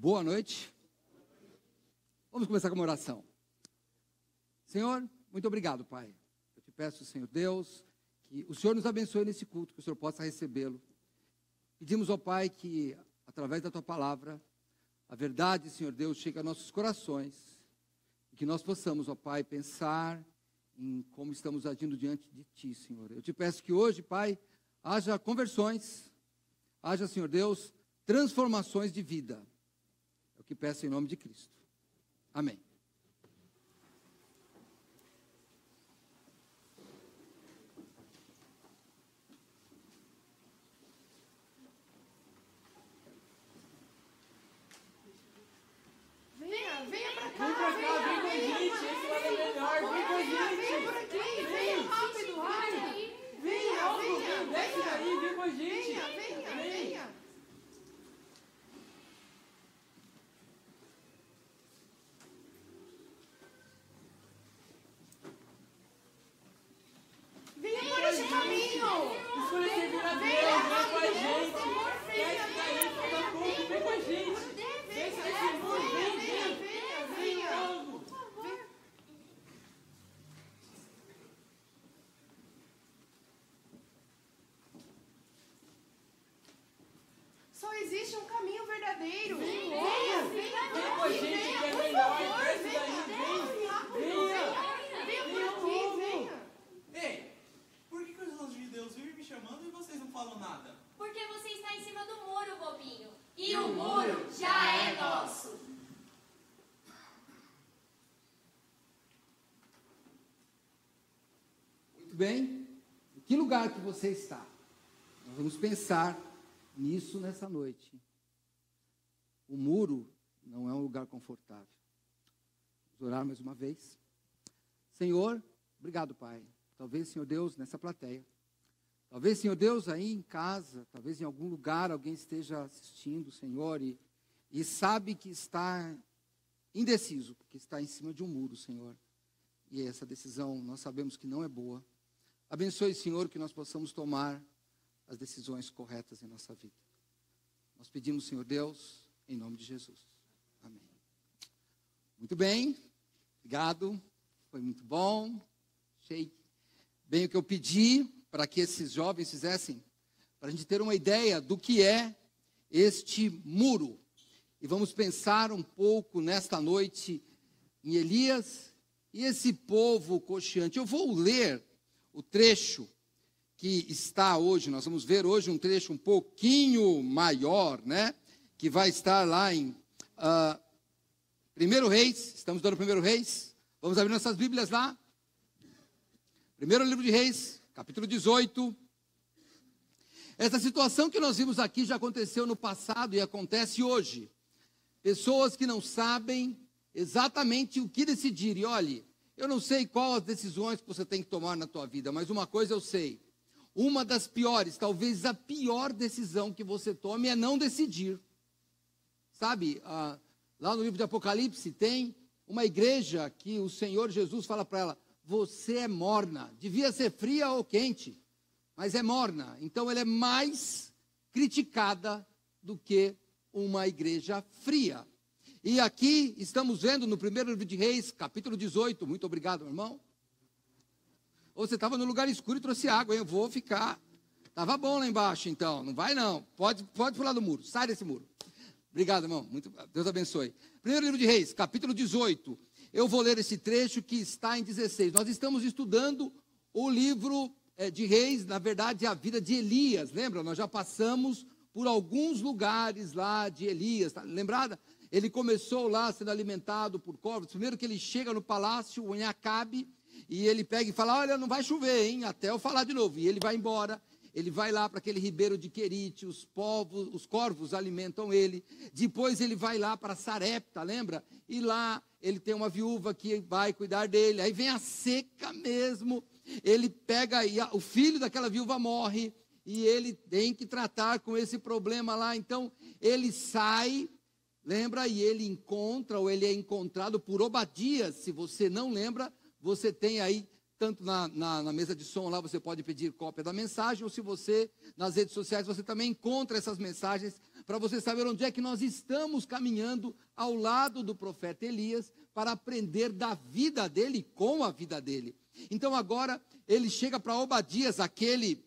Boa noite. Vamos começar com uma oração. Senhor, muito obrigado, Pai. Eu te peço, Senhor Deus, que o Senhor nos abençoe nesse culto, que o Senhor possa recebê-lo. Pedimos ao Pai que, através da Tua palavra, a verdade, Senhor Deus, chegue a nossos corações, e que nós possamos, ó Pai, pensar em como estamos agindo diante de Ti, Senhor. Eu te peço que hoje, Pai, haja conversões, haja, Senhor Deus, transformações de vida. É o que peço em nome de Cristo. Amém. Venha pra cá, vem com a gente, esse lado é melhor, vem com a gente. Vem por aqui, venha rápido, rápido. Venha, desce daí, vem com a gente. Venha. Venha por esse caminho. Escolha servir a Deus, vem com a gente. Desce daí, fica pouco, vem com a gente. Desce desse muro, venha logo. Só existe um caminho verdadeiro. Venha com a gente, que é melhor. Desce daí, venha por aqui, venha. Ei, por que os anjos de Deus vivem me chamando e vocês não falam nada? Porque você está em cima do muro, bobinho. E o muro já é nosso. Muito bem. Em que lugar que você está? Nós vamos pensar nisso nessa noite. O muro não é um lugar confortável. Vamos orar mais uma vez. Senhor, obrigado, Pai. Talvez, Senhor Deus, nessa plateia. Talvez, Senhor Deus, aí em casa, talvez em algum lugar alguém esteja assistindo, Senhor, e sabe que está indeciso, porque está em cima de um muro, Senhor. E essa decisão nós sabemos que não é boa. Abençoe, Senhor, que nós possamos tomar as decisões corretas em nossa vida. Nós pedimos, Senhor Deus, em nome de Jesus. Amém. Muito bem, obrigado, foi muito bom. Achei bem o que eu pedi para que esses jovens fizessem, para a gente ter uma ideia do que é este muro. E vamos pensar um pouco nesta noite em Elias e esse povo cocheante. Eu vou ler o trecho que está hoje, nós vamos ver hoje um trecho um pouquinho maior, né? Que vai estar lá em 1 Reis, estamos dando 1 Reis, vamos abrir nossas Bíblias lá. Primeiro livro de Reis, capítulo 18. Essa situação que nós vimos aqui já aconteceu no passado e acontece hoje. Pessoas que não sabem exatamente o que decidir. E olhe, eu não sei qual as decisões que você tem que tomar na tua vida, mas uma coisa eu sei. Uma das piores, talvez a pior decisão que você tome é não decidir. Sabe, lá no livro de Apocalipse tem uma igreja que o Senhor Jesus fala para ela: você é morna, devia ser fria ou quente, mas é morna. Então ela é mais criticada do que uma igreja fria. E aqui estamos vendo no primeiro livro de Reis, capítulo 18, muito obrigado, meu irmão. Ou você estava no lugar escuro e trouxe água, eu vou ficar. Estava bom lá embaixo, então, não vai não, pode pular do muro, sai desse muro. Obrigado, irmão, Deus abençoe. Primeiro livro de Reis, capítulo 18. Eu vou ler esse trecho que está em 16. Nós estamos estudando o livro de Reis, na verdade, a vida de Elias. Lembra? Nós já passamos por alguns lugares lá de Elias. Tá lembrada? Ele começou lá sendo alimentado por corvos. Primeiro que ele chega no palácio, em Acabe, e ele pega e fala: olha, não vai chover, hein? Até eu falar de novo. E ele vai embora. Ele vai lá para aquele ribeiro de Querite, os corvos alimentam ele. Depois ele vai lá para Sarepta, lembra? E lá ele tem uma viúva que vai cuidar dele. Aí vem a seca mesmo. Ele pega, e o filho daquela viúva morre. E ele tem que tratar com esse problema lá. Então ele sai, lembra? E ele encontra, ou ele é encontrado por Obadias. Se você não lembra, você tem aí tanto na mesa de som lá você pode pedir cópia da mensagem, ou se você, nas redes sociais, você também encontra essas mensagens, para você saber onde é que nós estamos caminhando ao lado do profeta Elias, para aprender da vida dele, com a vida dele. Então agora, ele chega para Obadias, aquele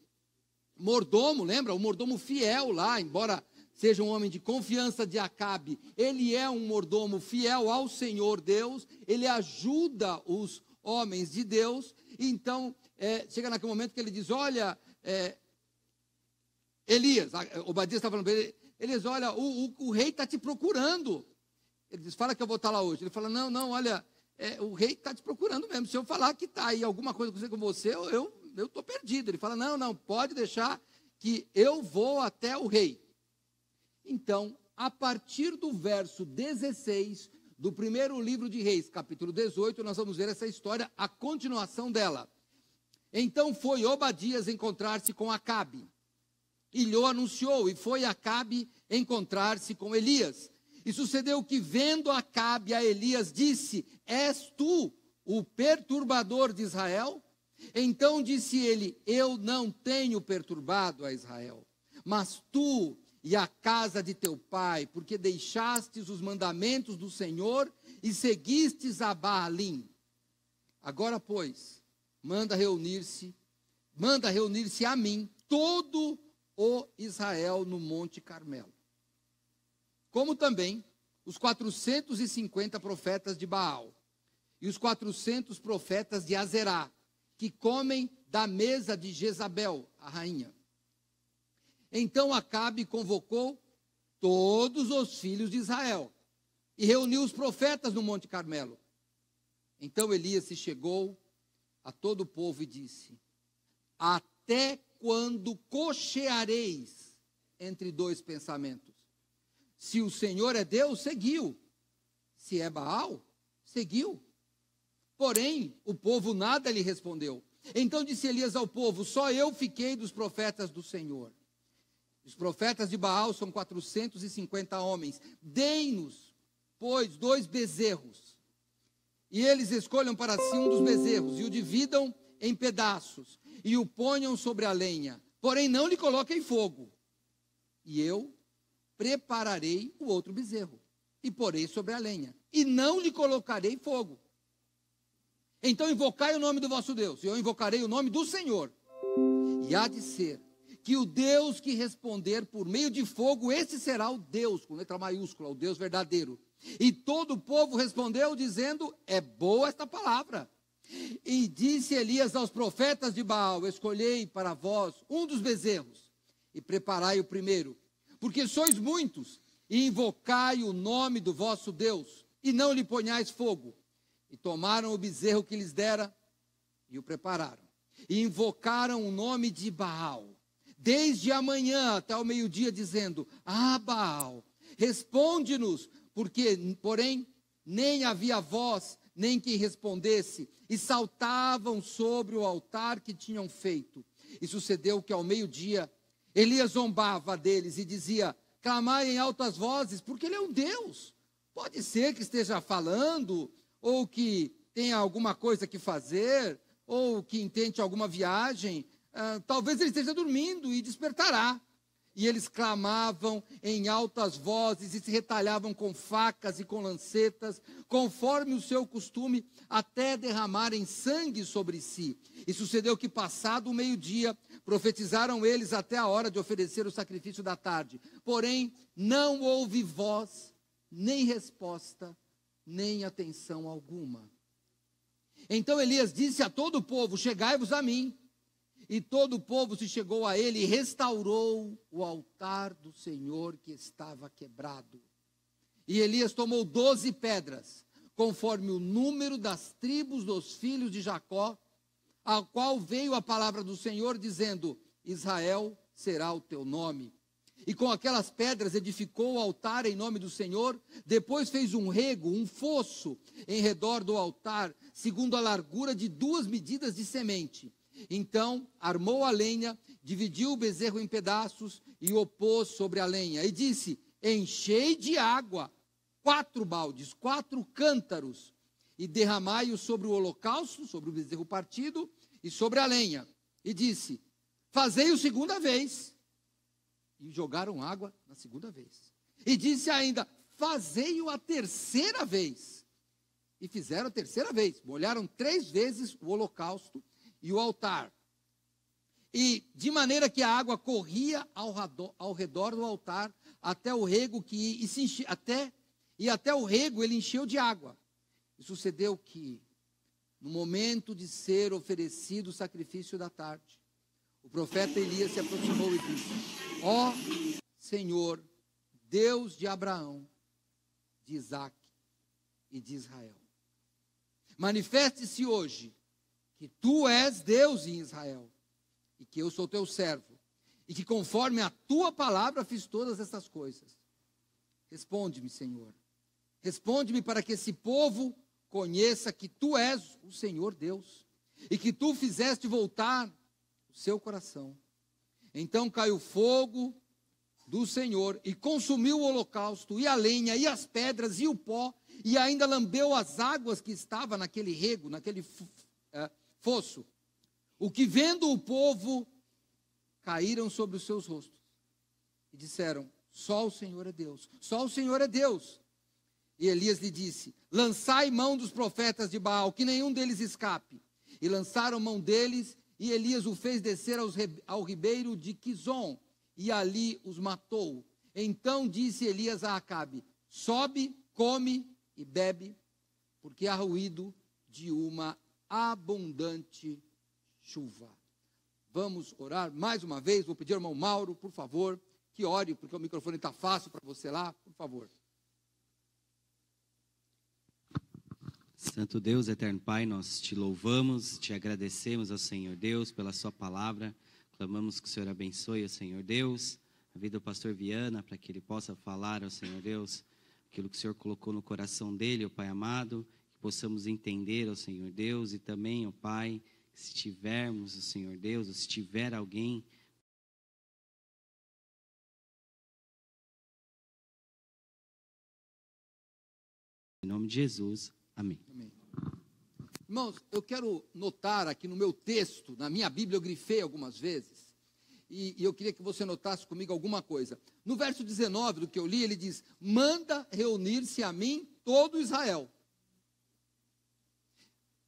mordomo, lembra? O mordomo fiel lá, embora seja um homem de confiança de Acabe, ele é um mordomo fiel ao Senhor Deus, ele ajuda os homens de Deus. Então, chega naquele momento que ele diz, olha, Elias, Obadias está falando para ele, Elias, olha, o rei está te procurando. Ele diz, fala que eu vou estar lá hoje. Ele fala, não, olha, o rei está te procurando mesmo. Se eu falar que está aí alguma coisa com você, eu estou perdido. Ele fala, não, pode deixar que eu vou até o rei. Então, a partir do verso 16 do primeiro livro de Reis, capítulo 18, nós vamos ver essa história, a continuação dela. Então foi Obadias encontrar-se com Acabe, e lhe anunciou, e foi Acabe encontrar-se com Elias. E sucedeu que, vendo Acabe a Elias, disse, és tu o perturbador de Israel? Então disse ele, eu não tenho perturbado a Israel, mas tu e a casa de teu pai, porque deixastes os mandamentos do Senhor e seguistes a Baalim. Agora, pois, manda reunir-se a mim todo o Israel no Monte Carmelo, como também os 450 profetas de Baal e os 400 profetas de Azerá, que comem da mesa de Jezabel, a rainha. Então Acabe convocou todos os filhos de Israel e reuniu os profetas no Monte Carmelo. Então Elias se chegou a todo o povo e disse, até quando cocheareis entre dois pensamentos? Se o Senhor é Deus, seguiu. Se é Baal, seguiu. Porém, o povo nada lhe respondeu. Então disse Elias ao povo, só eu fiquei dos profetas do Senhor. Os profetas de Baal são 450 homens. Deem-nos, pois, 2 bezerros. E eles escolham para si um dos bezerros e o dividam em pedaços e o ponham sobre a lenha. Porém, não lhe coloquem fogo. E eu prepararei o outro bezerro e porei sobre a lenha. E não lhe colocarei fogo. Então invocai o nome do vosso Deus. E eu invocarei o nome do Senhor. E há de ser que o Deus que responder por meio de fogo, esse será o Deus, com letra maiúscula, o Deus verdadeiro. E todo o povo respondeu, dizendo, é boa esta palavra. E disse Elias aos profetas de Baal, escolhei para vós um dos bezerros, e preparai o primeiro, porque sois muitos, e invocai o nome do vosso Deus, e não lhe ponhais fogo. E tomaram o bezerro que lhes dera, e o prepararam. E invocaram o nome de Baal, desde a manhã até o meio-dia, dizendo, Baal, responde-nos, porém, nem havia voz, nem quem respondesse, e saltavam sobre o altar que tinham feito. E sucedeu que ao meio-dia, Elias zombava deles e dizia, clamai em altas vozes, porque ele é um Deus. Pode ser que esteja falando, ou que tenha alguma coisa que fazer, ou que intente alguma viagem, talvez ele esteja dormindo e despertará. E eles clamavam em altas vozes e se retalhavam com facas e com lancetas, conforme o seu costume, até derramarem sangue sobre si. E sucedeu que, passado o meio-dia, profetizaram eles até a hora de oferecer o sacrifício da tarde. Porém, não houve voz, nem resposta, nem atenção alguma. Então Elias disse a todo o povo, chegai-vos a mim. E todo o povo se chegou a ele e restaurou o altar do Senhor que estava quebrado. E Elias tomou 12 pedras, conforme o número das tribos dos filhos de Jacó, a qual veio a palavra do Senhor, dizendo, Israel será o teu nome. E com aquelas pedras edificou o altar em nome do Senhor, depois fez um rego, um fosso, em redor do altar, segundo a largura de 2 medidas de semente. Então armou a lenha, dividiu o bezerro em pedaços e o pôs sobre a lenha. E disse, enchei de água 4 baldes, 4 cântaros, e derramai-o sobre o holocausto, sobre o bezerro partido e sobre a lenha. E disse, fazei-o segunda vez. E jogaram água na segunda vez. E disse ainda, fazei-o a terceira vez. E fizeram a terceira vez. Molharam 3 vezes o holocausto e o altar. E de maneira que a água corria ao redor do altar, até o rego até o rego ele encheu de água. E sucedeu que, no momento de ser oferecido o sacrifício da tarde, o profeta Elias se aproximou e disse, ó Senhor, Deus de Abraão, de Isaque e de Israel, manifeste-se hoje que tu és Deus em Israel, e que eu sou teu servo, e que conforme a tua palavra fiz todas essas coisas. Responde-me, Senhor. Responde-me para que esse povo conheça que tu és o Senhor Deus, e que tu fizeste voltar o seu coração. Então caiu fogo do Senhor, e consumiu o holocausto, e a lenha, e as pedras, e o pó, e ainda lambeu as águas que estavam naquele rego, naquele fosso. O que vendo o povo, caíram sobre os seus rostos, e disseram, só o Senhor é Deus, só o Senhor é Deus. E Elias lhe disse, lançai mão dos profetas de Baal, que nenhum deles escape. E lançaram mão deles, e Elias o fez descer ao ribeiro de Quizon, e ali os matou. Então disse Elias a Acabe, sobe, come e bebe, porque há ruído de uma abundante chuva. Vamos orar mais uma vez. Vou pedir ao irmão Mauro, por favor, que ore, porque o microfone está fácil para você lá, por favor. Santo Deus, eterno Pai, nós te louvamos, te agradecemos ao Senhor Deus pela sua palavra. Clamamos que o Senhor abençoe, Senhor Deus, a vida do pastor Viana, para que ele possa falar ao Senhor Deus aquilo que o Senhor colocou no coração dele, ó Pai amado, que possamos entender, ó Senhor Deus, e também, ó Pai, que se tivermos, ó Senhor Deus, ou se tiver alguém em nome de Jesus, amém. Amém. Irmãos, eu quero notar aqui no meu texto, na minha Bíblia eu grifei algumas vezes, e eu queria que você notasse comigo alguma coisa. No verso 19 do que eu li, ele diz, manda reunir-se a mim todo Israel.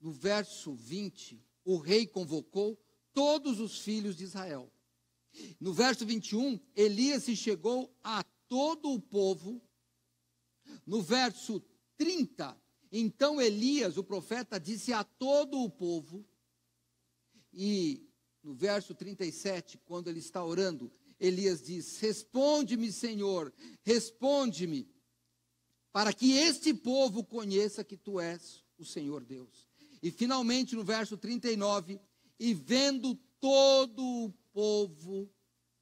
No verso 20, o rei convocou todos os filhos de Israel. No verso 21, Elias se chegou a todo o povo. No verso 30, então Elias, o profeta, disse a todo o povo, e no verso 37, quando ele está orando, Elias diz, responde-me, Senhor, responde-me, para que este povo conheça que tu és o Senhor Deus. E finalmente no verso 39, e vendo todo o povo,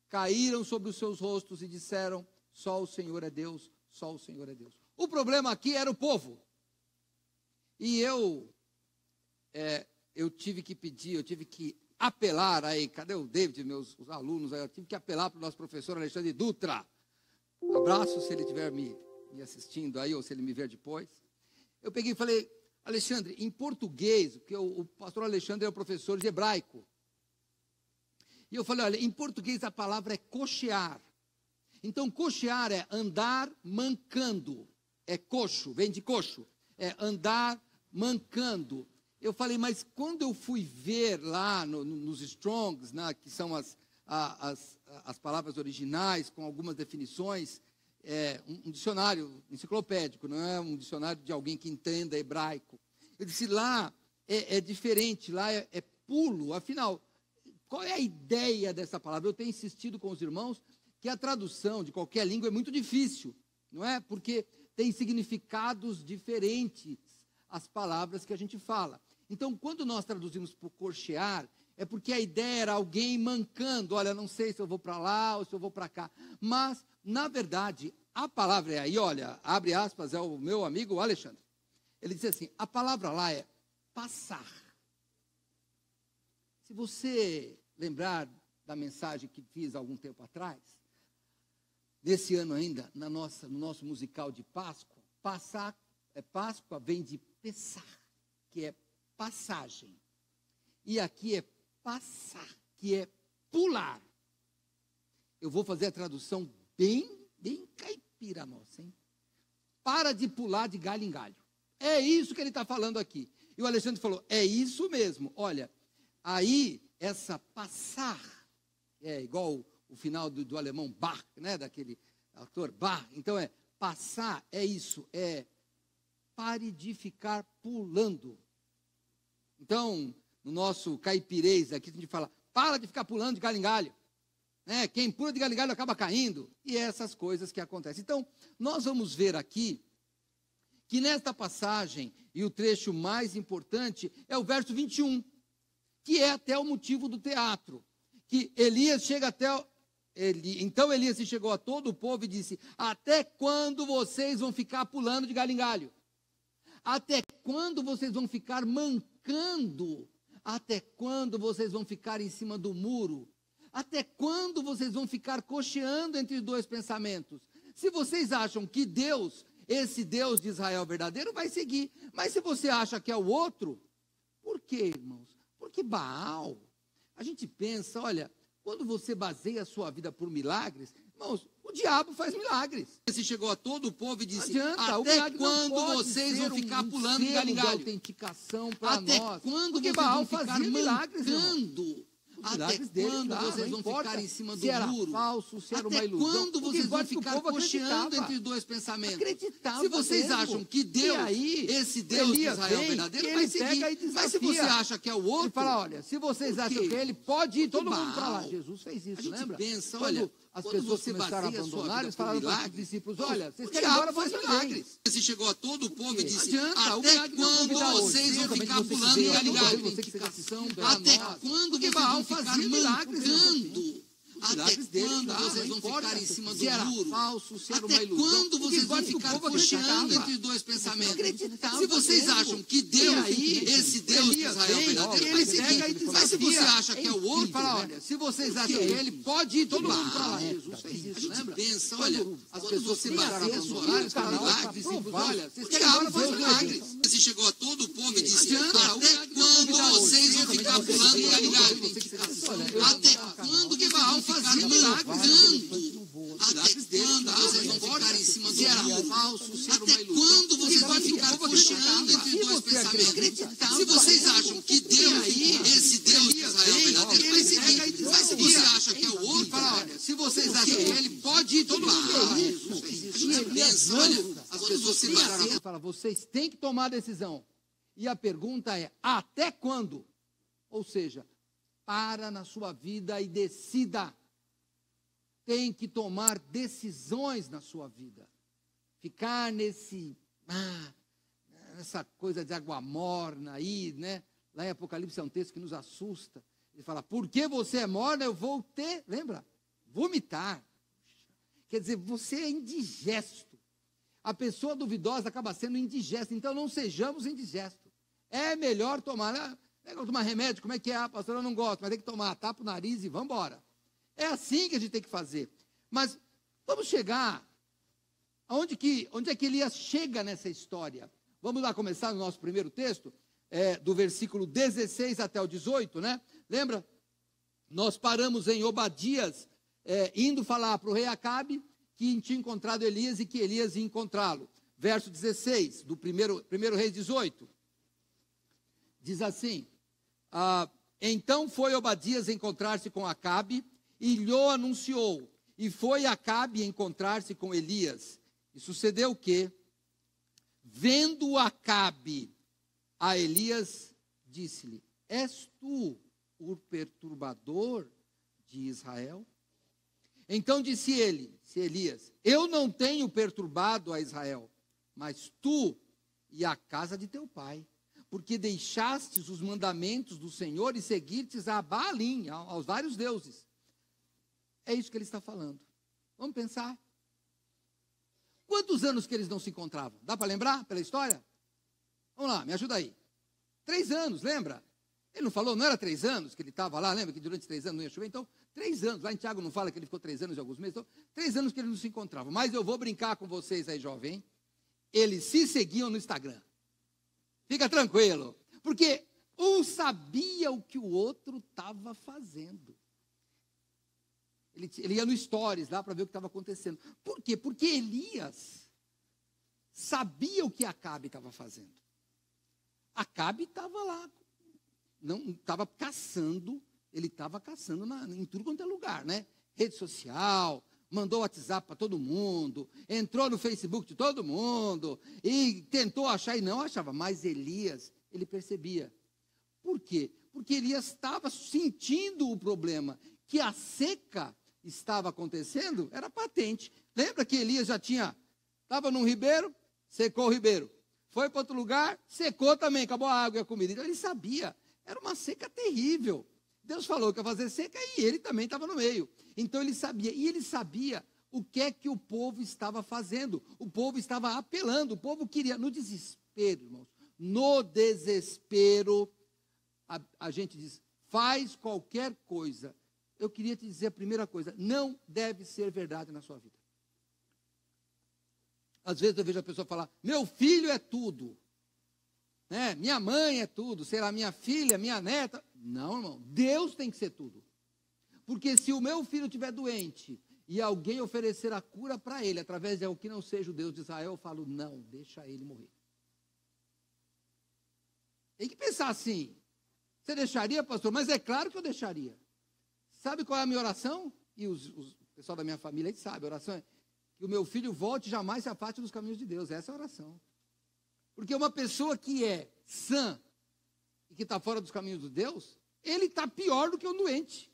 caíram sobre os seus rostos e disseram, só o Senhor é Deus, só o Senhor é Deus. O problema aqui era o povo. E eu tive que pedir, eu tive que apelar aí, cadê o David, os alunos aí, eu tive que apelar para o nosso professor Alexandre Dutra. Abraço se ele estiver me assistindo aí, ou se ele me ver depois. Eu peguei e falei, Alexandre, em português, porque o pastor Alexandre é o professor de hebraico. E eu falei, olha, em português a palavra é coxear. Então, coxear é andar mancando. É coxo, vem de coxo. É andar mancando. Eu falei, mas quando eu fui ver lá nos Strongs, que são as palavras originais, com algumas definições, um dicionário enciclopédico, não é um dicionário de alguém que entenda hebraico. Eu disse, lá é diferente, lá é pulo. Afinal, qual é a ideia dessa palavra? Eu tenho insistido com os irmãos que a tradução de qualquer língua é muito difícil, não é? Porque tem significados diferentes as palavras que a gente fala. Então, quando nós traduzimos por coxear, é porque a ideia era alguém mancando. Olha, não sei se eu vou para lá ou se eu vou para cá. Mas, na verdade, a palavra é aí, olha, abre aspas, é o meu amigo Alexandre. Ele diz assim, a palavra lá é passar. Se você lembrar da mensagem que fiz há algum tempo atrás, nesse ano ainda, no nosso musical de Páscoa, Páscoa vem de Pessar, que é passagem. E aqui é passar, que é pular. Eu vou fazer a tradução bem caipira nossa, hein? Para de pular de galho em galho. É isso que ele está falando aqui. E o Alexandre falou, é isso mesmo. Olha, aí, essa passar, é igual o final do alemão Bach, né? Daquele autor Bach. Então, passar, é isso, pare de ficar pulando. Então, no nosso caipirês aqui, a gente fala, para de ficar pulando de galho em galho. Né? Quem pula de galho em galho acaba caindo. E essas coisas que acontecem. Então, nós vamos ver aqui, que nesta passagem, e o trecho mais importante, é o verso 21, que é até o motivo do teatro. Que Elias chega até... Então Elias se chegou a todo o povo e disse, até quando vocês vão ficar pulando de galho em galho? Até quando vocês vão ficar mancando? Até quando vocês vão ficar em cima do muro? Até quando vocês vão ficar cocheando entre dois pensamentos? Se vocês acham que Deus, esse Deus de Israel verdadeiro, vai seguir. Mas se você acha que é o outro, por quê, irmãos? Porque Baal, a gente pensa, olha, quando você baseia a sua vida por milagres, irmãos, o diabo faz milagres. Você chegou a todo o povo e disse, até quando vocês vão ficar pulando de galho em galho? Autenticação para nós. Até quando vocês vão ficar mancando? Até quando vocês vão ficar em cima do muro? Falso, se era uma ilusão. Até quando vocês vão ficar cocheando entre dois pensamentos? Se vocês acham que Deus, esse Deus de Israel verdadeiro, vai seguir. Mas se você acha que é o outro... Ele fala, olha, se vocês acham que ele pode ir todo mundo para lá. Jesus fez isso, lembra? A gente pensa, olha... As pessoas começaram a abandonar, eles falaram para os discípulos, olha, vocês querem ir embora, faz milagres. Você chegou a todo o povo e disse, até quando vocês vão ficar pulando de galho em galho? Até quando vocês vão ficar mancando? Até quando vocês vão ficar em cima do muro? Falso, se era uma ilusão. Quando vocês vão ficar cocheando entre dois pensamentos? Se vocês acham que Deus, esse Deus de Israel verdadeiro, vai seguir. Mas se você acha que é o outro, fala, olha, se vocês acham que ele pode ir todo mundo para lá. Jesus fez isso, lembra? Pensa, olha, as pessoas começaram a abandonar, os milagres, olha, vocês querem embora, faz milagres. Você chegou a todo o povo e disse, até quando vocês vão ficar pulando de galho em galho? Até quando que Baal ficar mancando? Até quando vocês vão ficar em cima do muro? Falso, se era uma ilusão. Até quando vocês vão ficar cocheando entre dois pensamentos? Se vocês acham que Deus, esse Deus de Israel verdadeiro, vai seguir. Mas se você acha que é o outro, fala, olha, se vocês acham que ele pode ir todo mundo. A gente pensa, olha, as pessoas se baseam. Fala, vocês têm que tomar a decisão. E a pergunta é, até quando? Ou seja, para na sua vida e decida. Tem que tomar decisões na sua vida. Ficar nessa coisa de água morna aí, né? Lá em Apocalipse é um texto que nos assusta. Ele fala, porque você é morna, eu vou lembra? Vomitar. Quer dizer, você é indigesto. A pessoa duvidosa acaba sendo indigesta. Então, não sejamos indigestos. É melhor tomar, tomar remédio, como é que é? Pastor, eu não gosto, mas tem que tomar, tapa o nariz e vamos embora. É assim que a gente tem que fazer. Mas vamos chegar, onde é que Elias chega nessa história? Vamos lá começar no nosso primeiro texto, do versículo 16 até o 18, né? Lembra? Nós paramos em Obadias, indo falar para o rei Acabe, que tinha encontrado Elias e que Elias ia encontrá-lo. Verso 16, do primeiro Reis 18. Diz assim, então foi Obadias encontrar-se com Acabe, e lhe anunciou, e foi Acabe encontrar-se com Elias. E sucedeu o quê? Vendo Acabe a Elias, disse-lhe, és tu o perturbador de Israel? Então disse Elias, eu não tenho perturbado a Israel, mas tu e a casa de teu pai, porque deixastes os mandamentos do Senhor e seguistes a Baalim, aos vários deuses. É isso que ele está falando. Vamos pensar. Quantos anos que eles não se encontravam? Dá para lembrar pela história? Vamos lá, me ajuda aí. 3 anos, lembra? Ele não falou, não era 3 anos que ele estava lá, lembra que durante 3 anos não ia chover? Então, 3 anos. Lá em Tiago não fala que ele ficou 3 anos e alguns meses. Então, 3 anos que eles não se encontravam. Mas eu vou brincar com vocês aí, jovem. Eles se seguiam no Instagram. Fica tranquilo. Porque um sabia o que o outro estava fazendo. Ele ia no Stories lá para ver o que estava acontecendo. Por quê? Porque Elias sabia o que Acabe estava fazendo. Acabe estava lá, não estava caçando, ele estava caçando em tudo quanto é lugar, né? Rede social, mandou WhatsApp para todo mundo, entrou no Facebook de todo mundo, e tentou achar e não achava. Mas Elias, ele percebia. Por quê? Porque Elias estava sentindo o problema, que a seca estava acontecendo, era patente. Lembra que Elias já estava num ribeiro, secou o ribeiro. Foi para outro lugar, secou também, acabou a água e a comida. Então ele sabia, era uma seca terrível. Deus falou que ia fazer seca e ele também estava no meio. Então ele sabia, e ele sabia o que é que o povo estava fazendo. O povo estava apelando, o povo queria, no desespero, irmãos, no desespero, a gente diz, faz qualquer coisa. Eu queria te dizer a primeira coisa, não deve ser verdade na sua vida. Às vezes eu vejo a pessoa falar, meu filho é tudo, né? Minha mãe é tudo, sei lá, minha filha, minha neta. Não, irmão, Deus tem que ser tudo. Porque se o meu filho estiver doente e alguém oferecer a cura para ele, através de algo que não seja o Deus de Israel, eu falo, não, deixa ele morrer. Tem que pensar assim, você deixaria, pastor? Mas é claro que eu deixaria. Sabe qual é a minha oração? E o pessoal da minha família aí sabe, a oração é que o meu filho volte e jamais se afaste dos caminhos de Deus. Essa é a oração. Porque uma pessoa que é sã e que está fora dos caminhos de Deus, ele está pior do que um doente.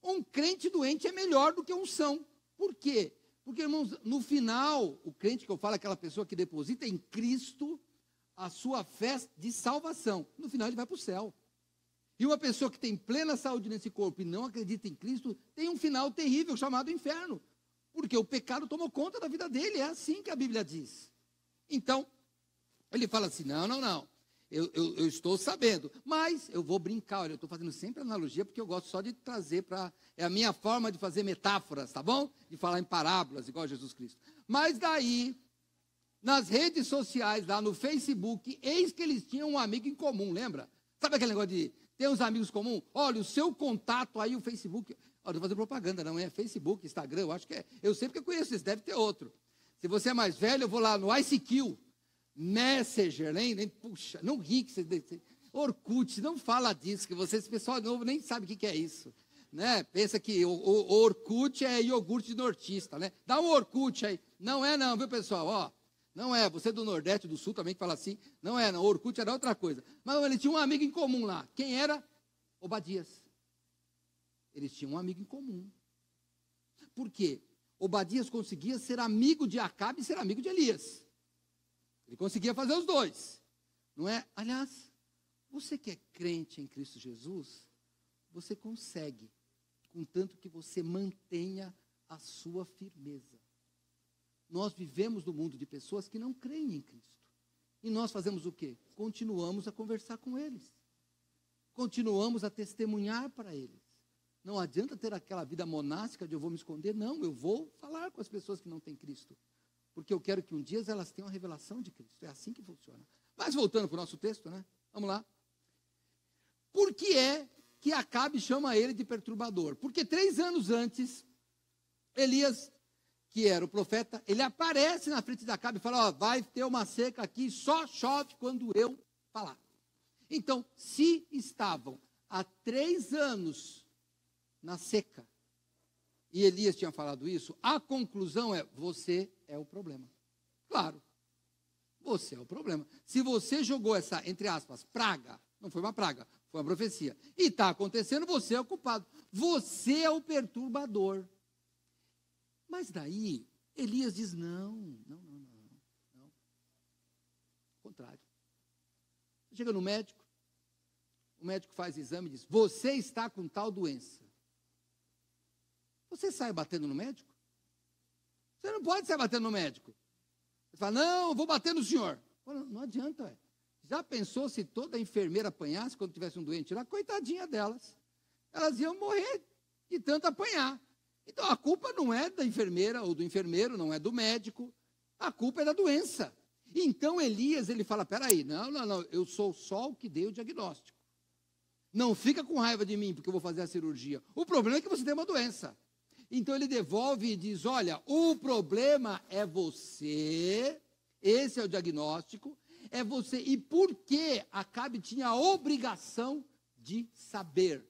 Um crente doente é melhor do que um são. Por quê? Porque, irmãos, no final, o crente que eu falo é aquela pessoa que deposita em Cristo a sua fé de salvação. No final ele vai para o céu. E uma pessoa que tem plena saúde nesse corpo e não acredita em Cristo, tem um final terrível chamado inferno. Porque o pecado tomou conta da vida dele, é assim que a Bíblia diz. Então, ele fala assim, não, eu estou sabendo, mas eu vou brincar, olha, eu estou fazendo sempre analogia, porque eu gosto só de trazer é a minha forma de fazer metáforas, tá bom? De falar em parábolas, igual a Jesus Cristo. Mas daí, nas redes sociais, lá no Facebook, eis que eles tinham um amigo em comum, lembra? Sabe aquele negócio de ter uns amigos comuns? Olha, o seu contato aí, o Facebook... Olha, não vou fazer propaganda, não é Facebook, Instagram, eu acho que é. Eu sei porque eu conheço isso, deve ter outro. Se você é mais velho, eu vou lá no ICQ, Messenger, puxa, não ri, Orkut, não fala disso, que esse pessoal novo nem sabe o que é isso. Né? Pensa que o Orkut é iogurte nortista, né? Dá um Orkut aí. Não é não, viu pessoal? Ó, não é, você do Nordeste, do Sul também que fala assim, não é não, o Orkut era outra coisa. Mas ele tinha um amigo em comum lá, quem era? Obadias. Eles tinham um amigo em comum. Por quê? Obadias conseguia ser amigo de Acabe e ser amigo de Elias. Ele conseguia fazer os dois. Não é? Aliás, você que é crente em Cristo Jesus, você consegue, contanto que você mantenha a sua firmeza. Nós vivemos no mundo de pessoas que não creem em Cristo. E nós fazemos o quê? Continuamos a conversar com eles. Continuamos a testemunhar para eles. Não adianta ter aquela vida monástica de eu vou me esconder. Não, eu vou falar com as pessoas que não têm Cristo. Porque eu quero que um dia elas tenham a revelação de Cristo. É assim que funciona. Mas voltando para o nosso texto, né? Vamos lá. Por que é que Acabe chama ele de perturbador? Porque 3 anos antes, Elias, que era o profeta, ele aparece na frente de Acabe e fala, ó, vai ter uma seca aqui, só chove quando eu falar. Então, se estavam há 3 anos na seca, e Elias tinha falado isso, a conclusão é, você é o problema. Claro, você é o problema. Se você jogou essa, entre aspas, praga, não foi uma praga, foi uma profecia, e está acontecendo, você é o culpado. Você é o perturbador. Mas daí, Elias diz, não. Ao contrário. Chega no médico, o médico faz exame e diz, você está com tal doença. Você sai batendo no médico? Você não pode sair batendo no médico. Você fala, não, vou bater no senhor. Não adianta, ué. Já pensou se toda enfermeira apanhasse quando tivesse um doente lá? Coitadinha delas. Elas iam morrer de tanto apanhar. Então a culpa não é da enfermeira ou do enfermeiro, não é do médico. A culpa é da doença. Então Elias, ele fala, peraí, não, eu sou só o que dei o diagnóstico. Não fica com raiva de mim, porque eu vou fazer a cirurgia. O problema é que você tem uma doença. Então ele devolve e diz, olha, o problema é você, esse é o diagnóstico, é você. E por que Acabe tinha a obrigação de saber?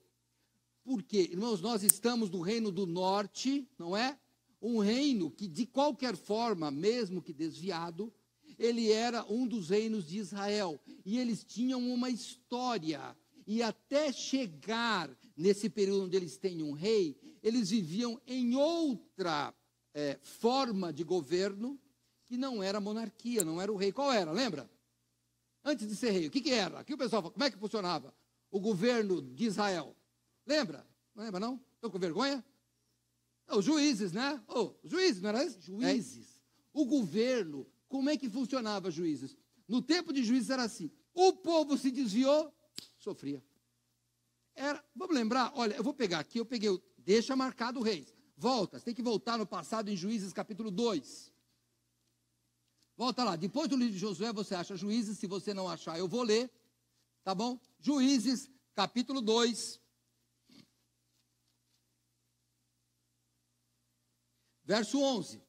Porque, irmãos, nós estamos no reino do norte, não é? Um reino que, de qualquer forma, mesmo que desviado, ele era um dos reinos de Israel. E eles tinham uma história. E até chegar nesse período onde eles têm um rei, eles viviam em outra forma de governo, que não era monarquia, não era o rei. Qual era? Lembra? Antes de ser rei, o que era? Aqui o pessoal fala, como é que funcionava o governo de Israel? Lembra? Não lembra, não? Estou com vergonha? Os juízes, né? Os juízes, não era isso? Juízes. O governo, como é que funcionava juízes? No tempo de juízes era assim, o povo se desviou, sofria. Vamos lembrar, olha, eu vou pegar aqui, deixa marcado o reis. Volta, você tem que voltar no passado em Juízes capítulo 2. Volta lá, depois do livro de Josué você acha Juízes, se você não achar eu vou ler, tá bom? Juízes capítulo 2. Verso 11.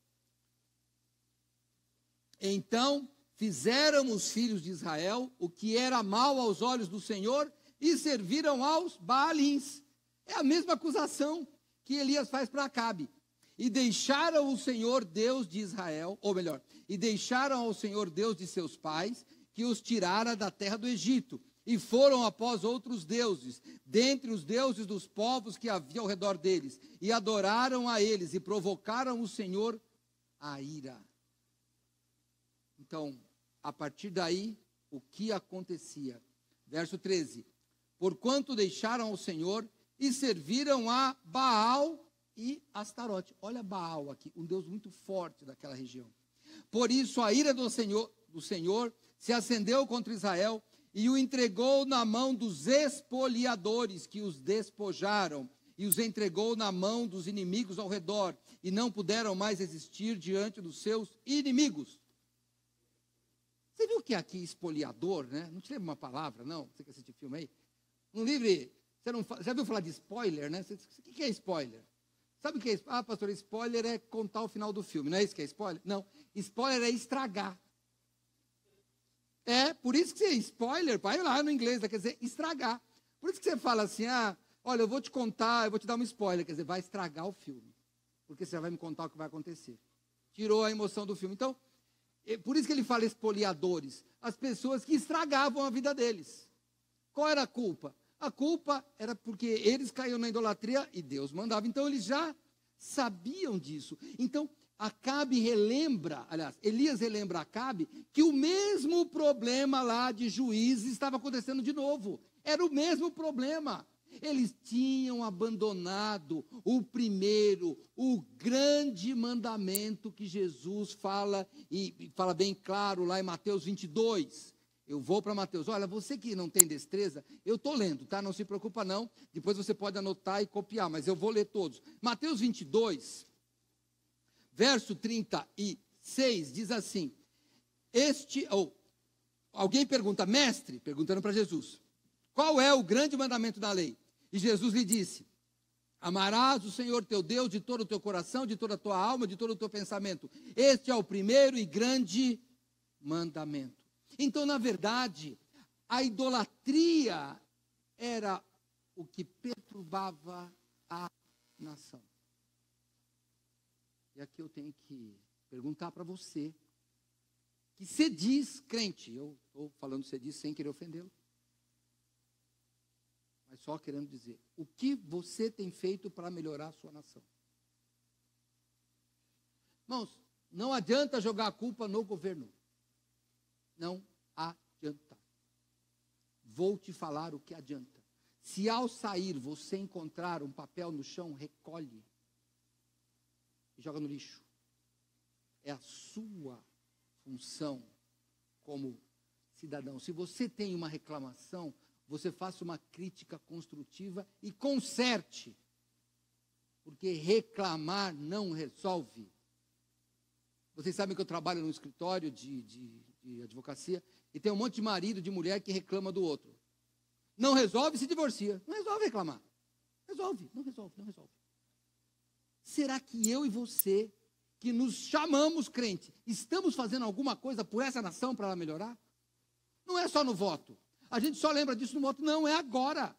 Então fizeram os filhos de Israel o que era mal aos olhos do Senhor e serviram aos Baalins. É a mesma acusação que Elias faz para Acabe. E deixaram o Senhor Deus de Israel, ou melhor, e deixaram ao Senhor Deus de seus pais, que os tirara da terra do Egito, e foram após outros deuses, dentre os deuses dos povos que havia ao redor deles, e adoraram a eles, e provocaram o Senhor a ira. Então, a partir daí, o que acontecia? Verso 13. Porquanto deixaram ao Senhor e serviram a Baal e Astarote. Olha Baal aqui, um deus muito forte daquela região. Por isso a ira do Senhor se acendeu contra Israel e o entregou na mão dos espoliadores que os despojaram e os entregou na mão dos inimigos ao redor e não puderam mais existir diante dos seus inimigos. Você viu que aqui espoliador, né? Não te lembra uma palavra, não? Você que assiste filme aí? No livro, você já viu falar de spoiler, né? O que é spoiler? Sabe o que é? Pastor, spoiler é contar o final do filme, não é isso que é spoiler? Não, spoiler é estragar. Por isso que você spoiler, vai lá no inglês, quer dizer, estragar. Por isso que você fala assim, olha, eu vou te contar, eu vou te dar um spoiler, quer dizer, vai estragar o filme. Porque você vai me contar o que vai acontecer. Tirou a emoção do filme. Então, por isso que ele fala espoliadores, as pessoas que estragavam a vida deles. Qual era a culpa? A culpa era porque eles caíram na idolatria e Deus mandava. Então eles já sabiam disso. Então Elias relembra a Acabe que o mesmo problema lá de Juízes estava acontecendo de novo. Era o mesmo problema. Eles tinham abandonado o primeiro, o grande mandamento que Jesus fala, e fala bem claro lá em Mateus 22. Eu vou para Mateus. Olha, você que não tem destreza, eu estou lendo, tá? Não se preocupa não. Depois você pode anotar e copiar, mas eu vou ler todos. Mateus 22, verso 36, diz assim. Alguém pergunta, mestre, perguntando para Jesus, qual é o grande mandamento da lei? E Jesus lhe disse, amarás o Senhor teu Deus de todo o teu coração, de toda a tua alma, de todo o teu pensamento. Este é o primeiro e grande mandamento. Então, na verdade, a idolatria era o que perturbava a nação. E aqui eu tenho que perguntar para você, que se diz crente, eu estou falando se diz sem querer ofendê-lo, mas só querendo dizer, o que você tem feito para melhorar a sua nação? Irmãos, não adianta jogar a culpa no governo. Não adianta. Vou te falar o que adianta. Se ao sair você encontrar um papel no chão, recolhe e joga no lixo. É a sua função como cidadão. Se você tem uma reclamação, você faça uma crítica construtiva e conserte. Porque reclamar não resolve. Vocês sabem que eu trabalho num escritório de de advocacia, e tem um monte de marido, de mulher que reclama do outro. Não resolve, se divorcia. Não resolve reclamar. Não resolve. Será que eu e você, que nos chamamos crente, estamos fazendo alguma coisa por essa nação para ela melhorar? Não é só no voto. A gente só lembra disso no voto. Não, é agora.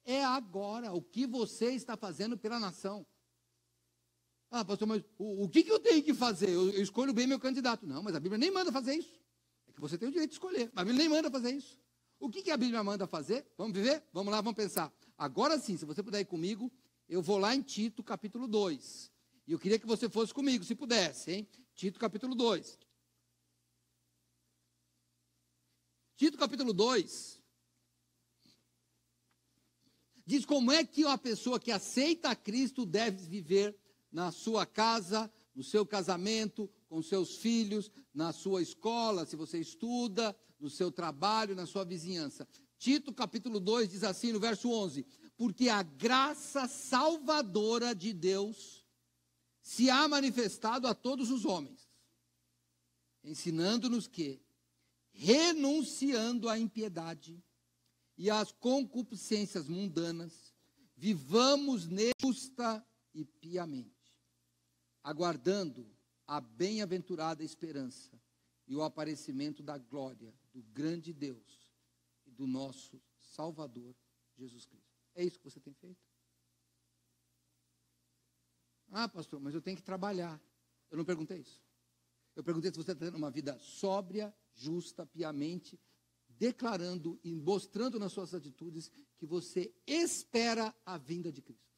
É agora. O que você está fazendo pela nação? Ah, pastor, mas o que eu tenho que fazer? Eu escolho bem meu candidato. Não, mas a Bíblia nem manda fazer isso. É que você tem o direito de escolher. Mas a Bíblia nem manda fazer isso. O que a Bíblia manda fazer? Vamos viver? Vamos lá, vamos pensar. Agora sim, se você puder ir comigo, eu vou lá em Tito, capítulo 2. E eu queria que você fosse comigo, se pudesse, hein? Tito, capítulo 2. Tito, capítulo 2. Diz como é que uma pessoa que aceita a Cristo deve viver na sua casa, no seu casamento, com seus filhos, na sua escola, se você estuda, no seu trabalho, na sua vizinhança. Tito, capítulo 2, diz assim no verso 11: porque a graça salvadora de Deus se há manifestado a todos os homens, ensinando-nos que, renunciando à impiedade e às concupiscências mundanas, vivamos justa e piamente, aguardando a bem-aventurada esperança e o aparecimento da glória do grande Deus e do nosso Salvador, Jesus Cristo. É isso que você tem feito? Ah, pastor, mas eu tenho que trabalhar. Eu não perguntei isso. Eu perguntei se você está tendo uma vida sóbria, justa, piamente, declarando e mostrando nas suas atitudes que você espera a vinda de Cristo,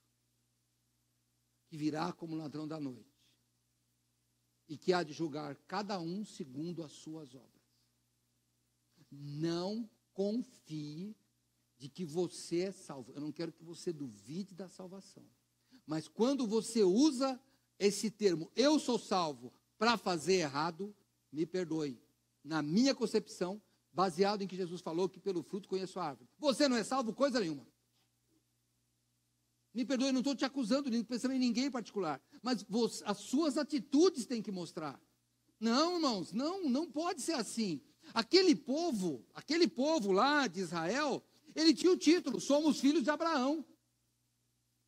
que virá como ladrão da noite e que há de julgar cada um segundo as suas obras. Não confie de que você é salvo. Eu não quero que você duvide da salvação. Mas quando você usa esse termo, eu sou salvo, para fazer errado, me perdoe. Na minha concepção, baseado em que Jesus falou que pelo fruto conheço a árvore. Você não é salvo coisa nenhuma. Me perdoe, eu não estou te acusando, nem pensando em ninguém em particular. Mas as suas atitudes têm que mostrar. Não, irmãos, não pode ser assim. Aquele povo lá de Israel, ele tinha o título, somos filhos de Abraão.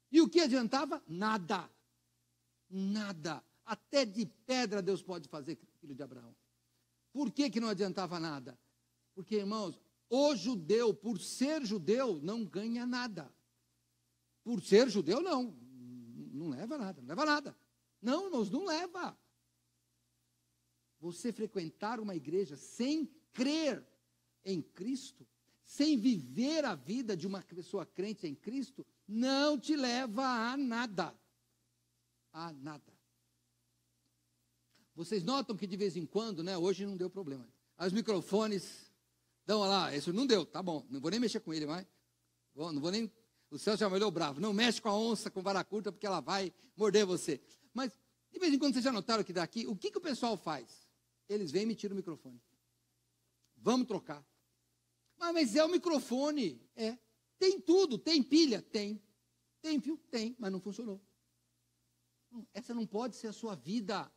E o que adiantava? Nada. Nada. Até de pedra Deus pode fazer filho de Abraão. Por que não adiantava nada? Porque, irmãos, o judeu, por ser judeu, não ganha nada. Por ser judeu, não leva nada. Não, irmãos, não leva. Você frequentar uma igreja sem crer em Cristo, sem viver a vida de uma pessoa crente em Cristo, não te leva a nada. A nada. Vocês notam que de vez em quando, né, hoje não deu problema. Os microfones dão lá, isso não deu, tá bom, não vou nem mexer com ele mais. Não vou nem, o Celso já me olhou bravo, não mexe com a onça com vara curta porque ela vai morder você. Mas de vez em quando vocês já notaram que daqui, o que o pessoal faz? Eles vêm e me tiram o microfone. Vamos trocar. Mas é o microfone, é. Tem tudo, tem pilha, tem. Tem fio, tem, mas não funcionou. Essa não pode ser a sua vida.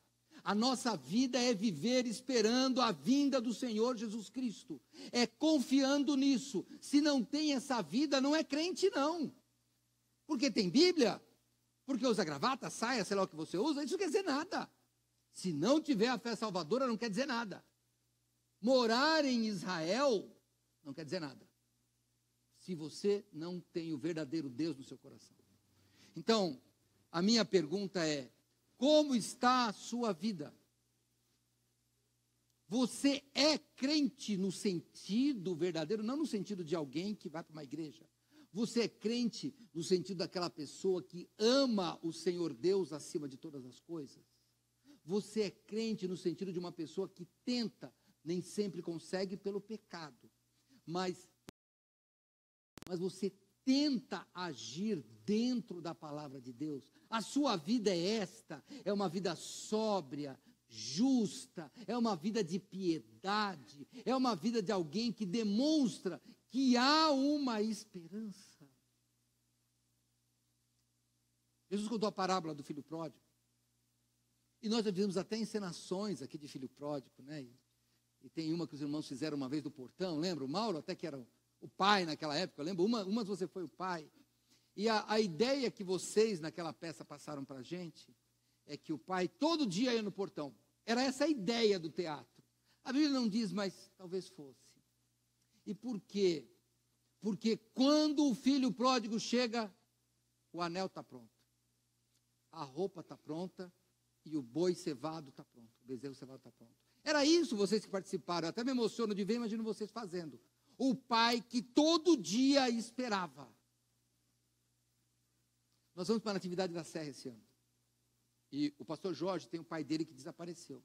A nossa vida é viver esperando a vinda do Senhor Jesus Cristo. É confiando nisso. Se não tem essa vida, não é crente não. Porque tem Bíblia, porque usa gravata, saia, sei lá o que você usa, isso não quer dizer nada. Se não tiver a fé salvadora, não quer dizer nada. Morar em Israel não quer dizer nada. Se você não tem o verdadeiro Deus no seu coração. Então, a minha pergunta é: como está a sua vida? Você é crente no sentido verdadeiro, não no sentido de alguém que vai para uma igreja. Você é crente no sentido daquela pessoa que ama o Senhor Deus acima de todas as coisas. Você é crente no sentido de uma pessoa que tenta, nem sempre consegue pelo pecado, mas você tenta agir dentro da palavra de Deus. A sua vida é esta, é uma vida sóbria, justa, é uma vida de piedade, é uma vida de alguém que demonstra que há uma esperança. Jesus contou a parábola do filho pródigo, e nós já vimos até encenações aqui de filho pródigo, né? E tem uma que os irmãos fizeram uma vez do portão, lembra? O Mauro até que era o pai naquela época, lembra? Uma você foi o pai. E a ideia que vocês naquela peça passaram para a gente é que o pai todo dia ia no portão. Era essa a ideia do teatro. A Bíblia não diz, mas talvez fosse. E por quê? Porque quando o filho pródigo chega, o anel está pronto, a roupa está pronta e o boi cevado está pronto, o bezerro cevado está pronto. Era isso vocês que participaram, eu até me emociono de ver, imagino vocês fazendo. O pai que todo dia esperava. Nós vamos para a Natividade da Serra esse ano. E o pastor Jorge tem o pai dele que desapareceu.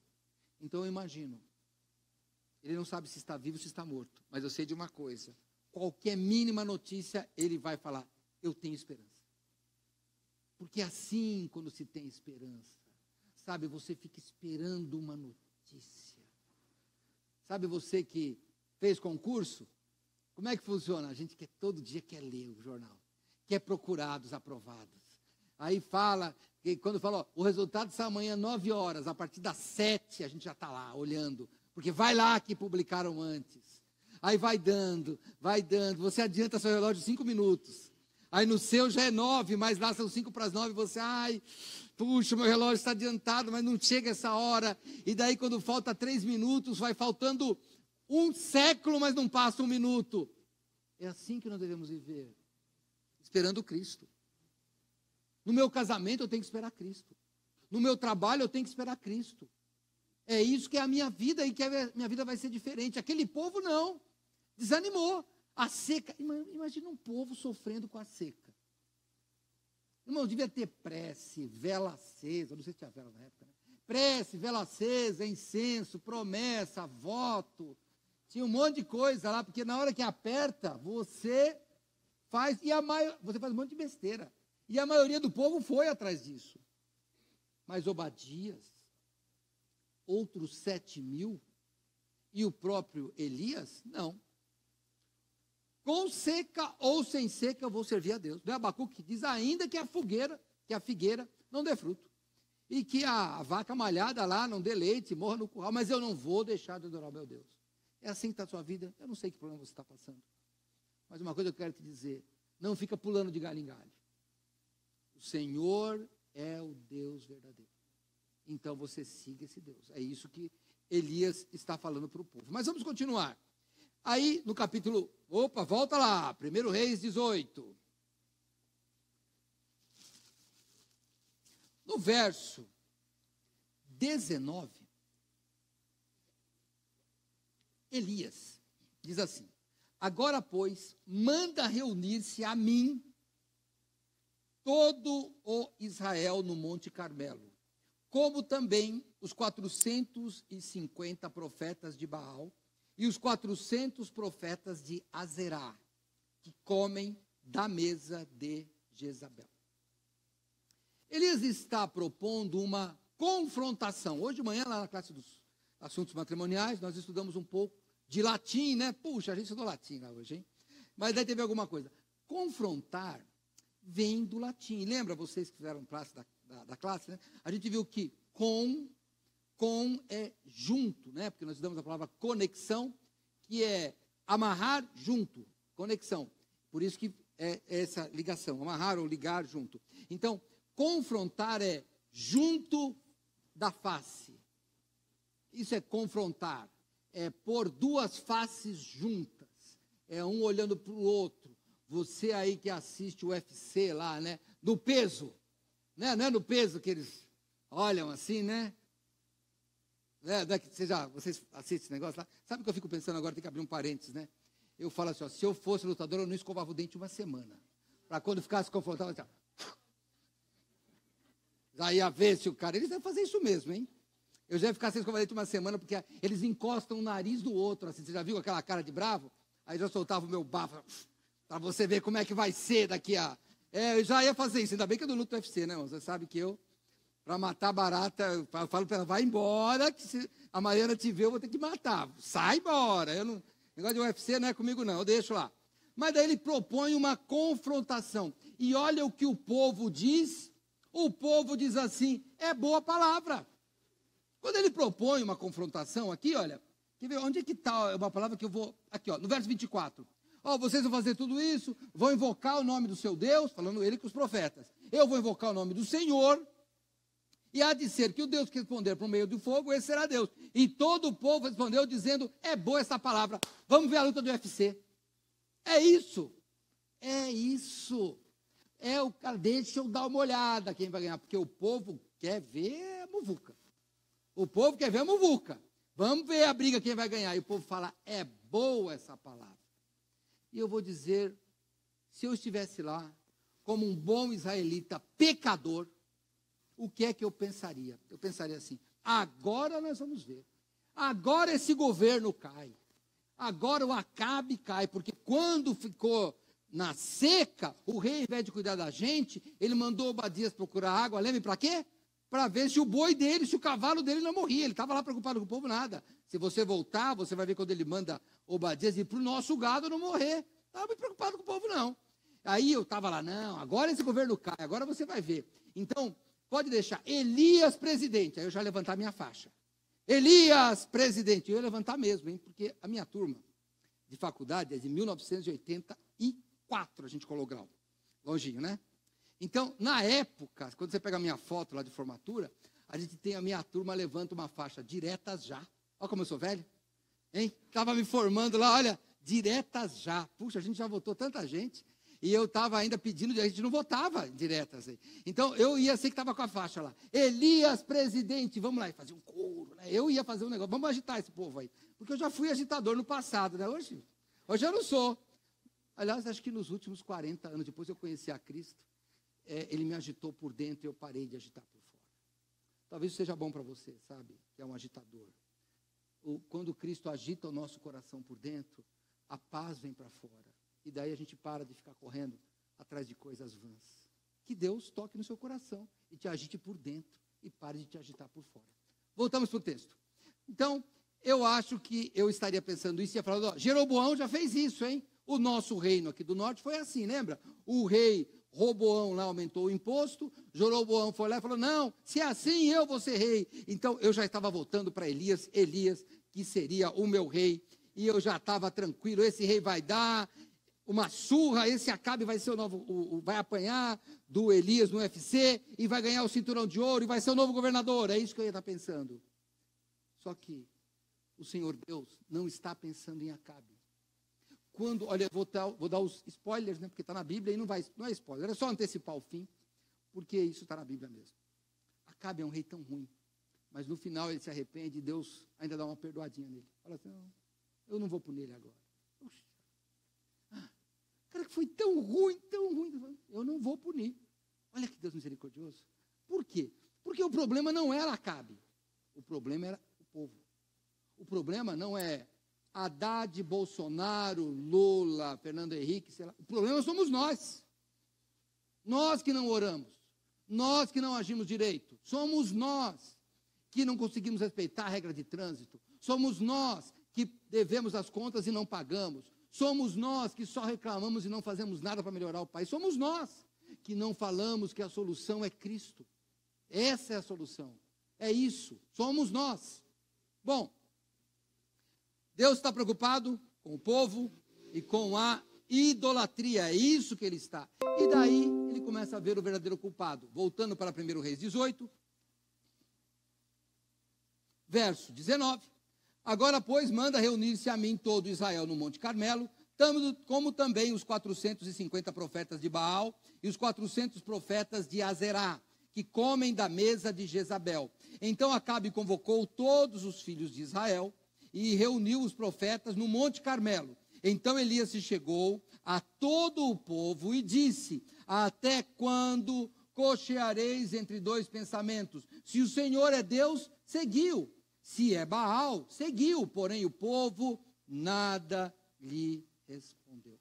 Então eu imagino, ele não sabe se está vivo ou se está morto, mas eu sei de uma coisa, qualquer mínima notícia ele vai falar, eu tenho esperança. Porque assim, quando se tem esperança, sabe, você fica esperando uma notícia. Sabe você que fez concurso? Como é que funciona? A gente todo dia quer ler o jornal, quer procurar dos aprovados. Aí fala, quando fala, ó, o resultado sai amanhã 9 horas, a partir das 7 a gente já está lá, olhando, porque vai lá que publicaram antes. Aí vai dando, você adianta seu relógio 5 minutos. Aí no seu já é 9, mas lá são 5 para as 9, você, puxa, meu relógio está adiantado, mas não chega essa hora. E daí quando falta 3 minutos, vai faltando 1 século, mas não passa 1 minuto. É assim que nós devemos viver, esperando Cristo. No meu casamento eu tenho que esperar Cristo. No meu trabalho eu tenho que esperar Cristo. É isso que é a minha vida e que a minha vida vai ser diferente. Aquele povo não, desanimou. A seca, imagina um povo sofrendo com a seca. Irmão, devia ter prece, vela acesa, não sei se tinha vela na época, né? Prece, vela acesa, incenso, promessa, voto. Tinha um monte de coisa lá, porque na hora que aperta, você faz, você faz um monte de besteira. E a maioria do povo foi atrás disso. Mas Obadias, outros 7.000, e o próprio Elias, não. Com seca ou sem seca eu vou servir a Deus. Não é Abacuque que diz ainda que a figueira não dê fruto. E que a vaca malhada lá não dê leite, morra no curral, mas eu não vou deixar de adorar o meu Deus. É assim que está a sua vida? Eu não sei que problema você está passando. Mas uma coisa eu quero te dizer, não fica pulando de galho em galho. O Senhor é o Deus verdadeiro. Então você siga esse Deus. É isso que Elias está falando para o povo. Mas vamos continuar. Aí no capítulo, volta lá, 1 Reis 18. No verso 19, Elias diz assim: agora, pois, manda reunir-se a mim todo o Israel no Monte Carmelo, como também os 450 profetas de Baal e os 400 profetas de Azerá, que comem da mesa de Jezabel. Elias está propondo uma confrontação. Hoje de manhã, lá na classe dos assuntos matrimoniais, nós estudamos um pouco de latim, né? Puxa, a gente estudou latim lá hoje, hein? Mas daí teve alguma coisa. Confrontar vem do latim. Lembra vocês que fizeram parte da classe, né? A gente viu que com é junto, né? Porque nós estudamos a palavra conexão, que é amarrar junto, conexão. Por isso que é essa ligação, amarrar ou ligar junto. Então, confrontar é junto da face. Isso é confrontar. É pôr duas faces juntas. É um olhando para o outro. Você aí que assiste o UFC lá, né? Do peso. Né? Não é no peso que eles olham assim, né? Vocês assistem esse negócio lá? Sabe o que eu fico pensando agora? Tem que abrir um parênteses, né? Eu falo assim, ó, se eu fosse lutador, eu não escovava o dente uma semana. Para quando ficasse confrontado, assim, já ia ver se o cara... Eles devem fazer isso mesmo, hein? Eu já ia ficar sem escovar o dente uma semana, porque eles encostam o nariz do outro, assim. Você já viu aquela cara de bravo? Aí já soltava o meu bafo, para você ver como é que vai ser daqui a... eu já ia fazer isso. Ainda bem que eu não luto UFC, né, irmão? Você sabe que eu... Para matar barata, eu falo para ela, vai embora, que se a Mariana te ver, eu vou ter que matar. Sai embora. Eu não, negócio de UFC não é comigo, não, eu deixo lá. Mas daí ele propõe uma confrontação. E olha o que o povo diz. O povo diz assim, é boa palavra. Quando ele propõe uma confrontação aqui, olha, Quer ver? Onde é que está uma palavra que eu vou... Aqui, ó, no verso 24. Ó, vocês vão fazer tudo isso, vão invocar o nome do seu Deus, falando ele com os profetas. Eu vou invocar o nome do Senhor, e há de ser que o Deus que responder por meio do fogo, esse será Deus. E todo o povo respondeu dizendo, é boa essa palavra, vamos ver a luta do UFC. É isso. É isso. É o cara, deixa eu dar uma olhada quem vai ganhar, porque o povo quer ver a muvuca. O povo quer ver a muvuca. Vamos ver a briga quem vai ganhar. E o povo fala, é boa essa palavra. E eu vou dizer, se eu estivesse lá, como um bom israelita pecador, o que é que eu pensaria? Eu pensaria assim, agora nós vamos ver. Agora esse governo cai. Agora o Acabe cai, porque quando ficou na seca, o rei, ao invés de cuidar da gente, ele mandou Obadias procurar água, lembra para quê? Para ver se o boi dele, se o cavalo dele não morria. Ele estava lá preocupado com o povo, nada. Se você voltar, você vai ver quando ele manda Obadias ir para o nosso gado não morrer. Estava muito preocupado com o povo, não. Aí eu estava lá, não, agora esse governo cai, agora você vai ver. Então, pode deixar, Elias presidente, aí eu já levantar minha faixa. Elias presidente, eu ia levantar mesmo, hein, porque a minha turma de faculdade é de 1984, a gente colou grau, longinho, né? Então, na época, quando você pega a minha foto lá de formatura, a gente tem a minha turma, levanta uma faixa, diretas já. Olha como eu sou velho, hein? Estava me formando lá, olha, diretas já. Puxa, a gente já votou tanta gente. E eu estava ainda pedindo, a gente não votava diretas aí. Então, eu ia ser que estava com a faixa lá. Elias presidente, vamos lá, e fazer um coro, né? Eu ia fazer um negócio, vamos agitar esse povo aí. Porque eu já fui agitador no passado, né? Hoje eu não sou. Aliás, acho que nos últimos 40 anos, depois eu conheci a Cristo, ele me agitou por dentro e eu parei de agitar por fora. Talvez isso seja bom para você, sabe? Que é um agitador. Quando Cristo agita o nosso coração por dentro, a paz vem para fora. E daí a gente para de ficar correndo atrás de coisas vãs. Que Deus toque no seu coração e te agite por dentro e pare de te agitar por fora. Voltamos para o texto. Então, eu acho que eu estaria pensando isso e ia falando, ó, Jeroboão já fez isso, hein? O nosso reino aqui do norte foi assim, lembra? O rei Roboão lá aumentou o imposto, Jeroboão foi lá e falou, não, se é assim eu vou ser rei. Então, eu já estava voltando para Elias, que seria o meu rei, e eu já estava tranquilo, esse rei vai dar uma surra, esse Acabe vai ser o novo, vai apanhar do Elias no UFC, e vai ganhar o cinturão de ouro, e vai ser o novo governador, é isso que eu ia estar pensando. Só que o Senhor Deus não está pensando em Acabe. Quando, olha, vou dar os spoilers, né, porque está na Bíblia e não é spoiler, é só antecipar o fim, porque isso está na Bíblia mesmo. Acabe é um rei tão ruim, mas no final ele se arrepende e Deus ainda dá uma perdoadinha nele. Fala assim, não, eu não vou punir ele agora. Puxa, cara que foi tão ruim, eu não vou punir. Olha que Deus misericordioso. Por quê? Porque o problema não era Acabe, o problema era o povo. O problema não é Haddad, Bolsonaro, Lula, Fernando Henrique, sei lá. O problema somos nós. Nós que não oramos. Nós que não agimos direito. Somos nós que não conseguimos respeitar a regra de trânsito. Somos nós que devemos as contas e não pagamos. Somos nós que só reclamamos e não fazemos nada para melhorar o país. Somos nós que não falamos que a solução é Cristo. Essa é a solução. É isso. Somos nós. Bom, Deus está preocupado com o povo e com a idolatria, é isso que ele está. E daí ele começa a ver o verdadeiro culpado. Voltando para 1 Reis 18, verso 19. Agora, pois, manda reunir-se a mim todo Israel no Monte Carmelo, como também os 450 profetas de Baal e os 400 profetas de Azerá, que comem da mesa de Jezabel. Então Acabe convocou todos os filhos de Israel e reuniu os profetas no Monte Carmelo. Então Elias se chegou a todo o povo e disse, até quando cocheareis entre dois pensamentos? Se o Senhor é Deus, seguiu. Se é Baal, seguiu. Porém o povo nada lhe respondeu.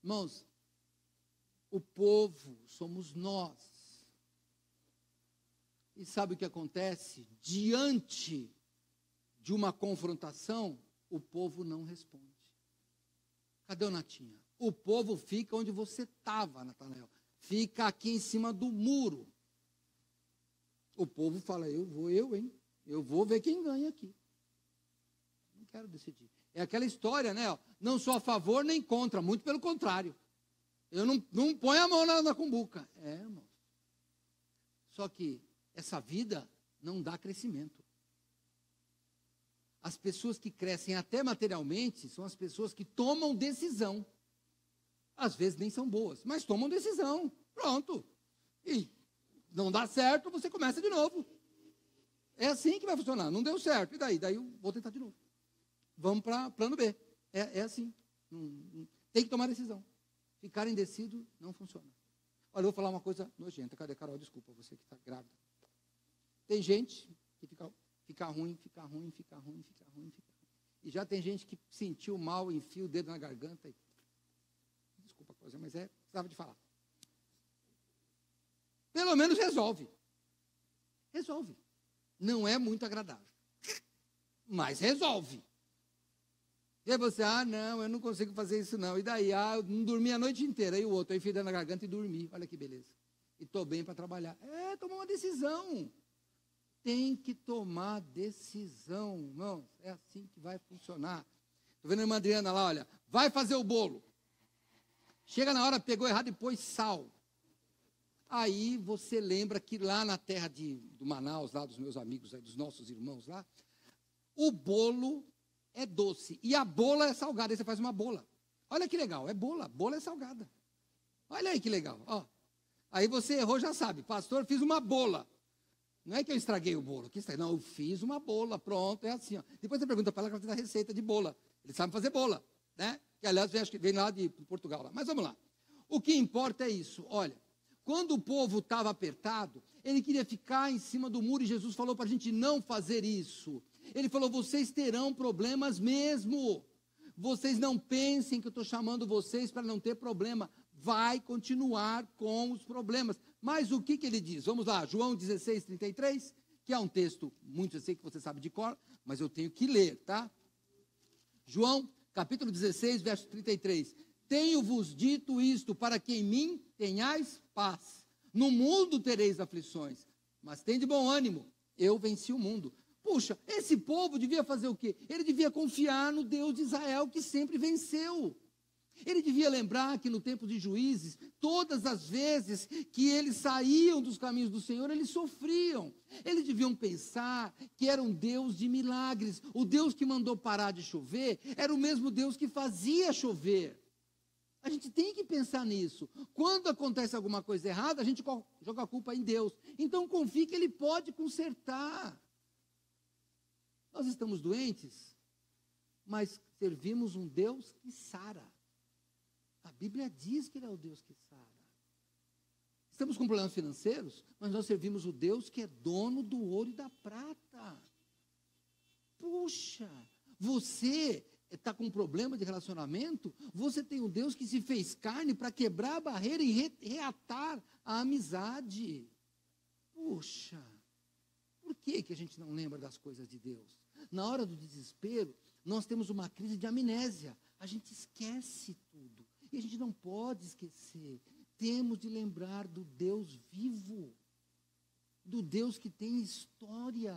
Irmãos, o povo somos nós. E sabe o que acontece? Diante de uma confrontação, o povo não responde. Cadê o Natinha? O povo fica onde você estava, Natanael. Fica aqui em cima do muro. O povo fala, hein? Eu vou ver quem ganha aqui. Não quero decidir. É aquela história, né? Ó, não sou a favor nem contra, muito pelo contrário. Eu não ponho a mão na cumbuca. Irmão. Só que essa vida não dá crescimento. As pessoas que crescem até materialmente são as pessoas que tomam decisão. Às vezes nem são boas, mas tomam decisão. Pronto. E não dá certo, você começa de novo. É assim que vai funcionar. Não deu certo. E daí? Daí eu vou tentar de novo. Vamos para plano B. É assim. Tem que tomar decisão. Ficar indeciso não funciona. Olha, eu vou falar uma coisa nojenta. Cadê, Carol? Desculpa, você que está grávida. Tem gente que fica ruim. E já tem gente que sentiu mal, enfia o dedo na garganta. Desculpa a coisa, mas precisava de falar. Pelo menos resolve. Resolve. Não é muito agradável. Mas resolve. E aí você, não, eu não consigo fazer isso não. E daí, eu não dormi a noite inteira. E o outro, eu enfiei na garganta e dormi. Olha que beleza. E estou bem para trabalhar. Tomar uma decisão. Tem que tomar decisão, irmãos. É assim que vai funcionar. Estou vendo a irmã Adriana lá, olha. Vai fazer o bolo. Chega na hora, pegou errado e pôs sal. Aí você lembra que lá na terra do Manaus, lá dos meus amigos, dos nossos irmãos lá, o bolo é doce e a bola é salgada. Aí você faz uma bola. Olha que legal, é bola é salgada. Olha aí que legal. Ó. Aí você errou, já sabe. Pastor, fiz uma bola. Não é que eu estraguei o bolo. Não, eu fiz uma bola, pronto, é assim. Ó. Depois você pergunta para ela que ela fez a receita de bola. Eles sabem fazer bola, né? Que aliás, acho que vem lá de Portugal. Lá. Mas vamos lá. O que importa é isso. Olha, quando o povo estava apertado, ele queria ficar em cima do muro e Jesus falou para a gente não fazer isso. Ele falou, vocês terão problemas mesmo. Vocês não pensem que eu estou chamando vocês para não ter problema. Vai continuar com os problemas. Mas o que ele diz? Vamos lá, João 16, 33, que é um texto, muito eu sei que você sabe de cor, mas eu tenho que ler, tá? João, capítulo 16, verso 33. Tenho-vos dito isto para que em mim tenhais paz. No mundo tereis aflições, mas tem de bom ânimo, eu venci o mundo. Puxa, esse povo devia fazer o quê? Ele devia confiar no Deus de Israel, que sempre venceu. Ele devia lembrar que no tempo de Juízes, todas as vezes que eles saíam dos caminhos do Senhor, eles sofriam. Eles deviam pensar que era um Deus de milagres. O Deus que mandou parar de chover era o mesmo Deus que fazia chover. A gente tem que pensar nisso. Quando acontece alguma coisa errada, a gente joga a culpa em Deus. Então confie que Ele pode consertar. Nós estamos doentes, mas servimos um Deus que sara. A Bíblia diz que Ele é o Deus que sara. Estamos com problemas financeiros, mas nós servimos o Deus que é dono do ouro e da prata. Puxa, você está com um problema de relacionamento, você tem um Deus que se fez carne para quebrar a barreira e reatar a amizade. Puxa, por que a gente não lembra das coisas de Deus? Na hora do desespero, nós temos uma crise de amnésia. A gente esquece tudo. E a gente não pode esquecer. Temos de lembrar do Deus vivo. Do Deus que tem história.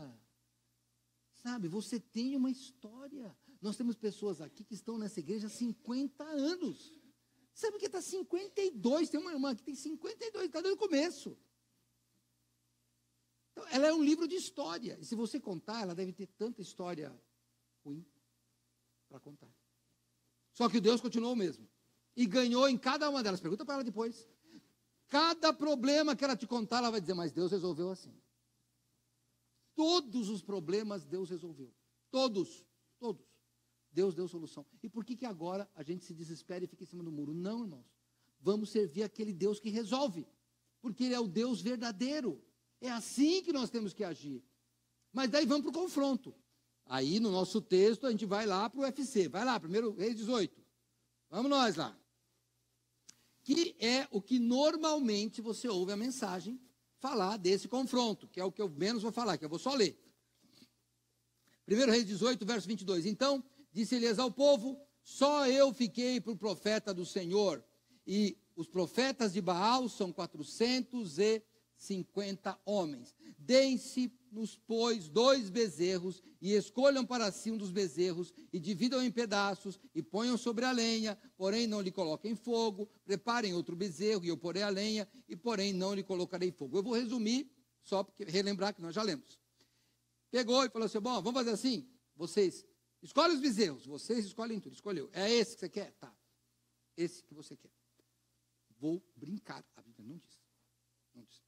Sabe, você tem uma história. Nós temos pessoas aqui que estão nessa igreja há 50 anos. Sabe que está 52? Tem uma irmã que tem 52, está no começo. Então, ela é um livro de história. E se você contar, ela deve ter tanta história ruim para contar. Só que Deus continuou o mesmo. E ganhou em cada uma delas. Pergunta para ela depois. Cada problema que ela te contar, ela vai dizer, mas Deus resolveu assim. Todos os problemas Deus resolveu. Todos. Deus deu solução. E por que agora a gente se desespera e fica em cima do muro? Não, irmãos. Vamos servir aquele Deus que resolve. Porque Ele é o Deus verdadeiro. É assim que nós temos que agir. Mas daí vamos para o confronto. Aí no nosso texto a gente vai lá para o UFC. Vai lá, 1 Reis 18. Vamos nós lá. Que é o que normalmente você ouve a mensagem falar desse confronto, que é o que eu menos vou falar, que eu vou só ler. 1 Reis 18, verso 22. Então, disse Elias ao povo, só eu fiquei para o profeta do Senhor, e os profetas de Baal são 450. 50 homens. Deem-se nos, pois, 2 bezerros, e escolham para si um dos bezerros, e dividam em pedaços, e ponham sobre a lenha, porém não lhe coloquem fogo. Preparem outro bezerro, e eu porei a lenha, e porém não lhe colocarei fogo. Eu vou resumir, só para relembrar que nós já lemos. Pegou e falou assim, bom, vamos fazer assim, vocês escolhem os bezerros, vocês escolhem tudo, escolheu. É esse que você quer? Tá, esse que você quer. Vou brincar, a Bíblia não diz. Não diz.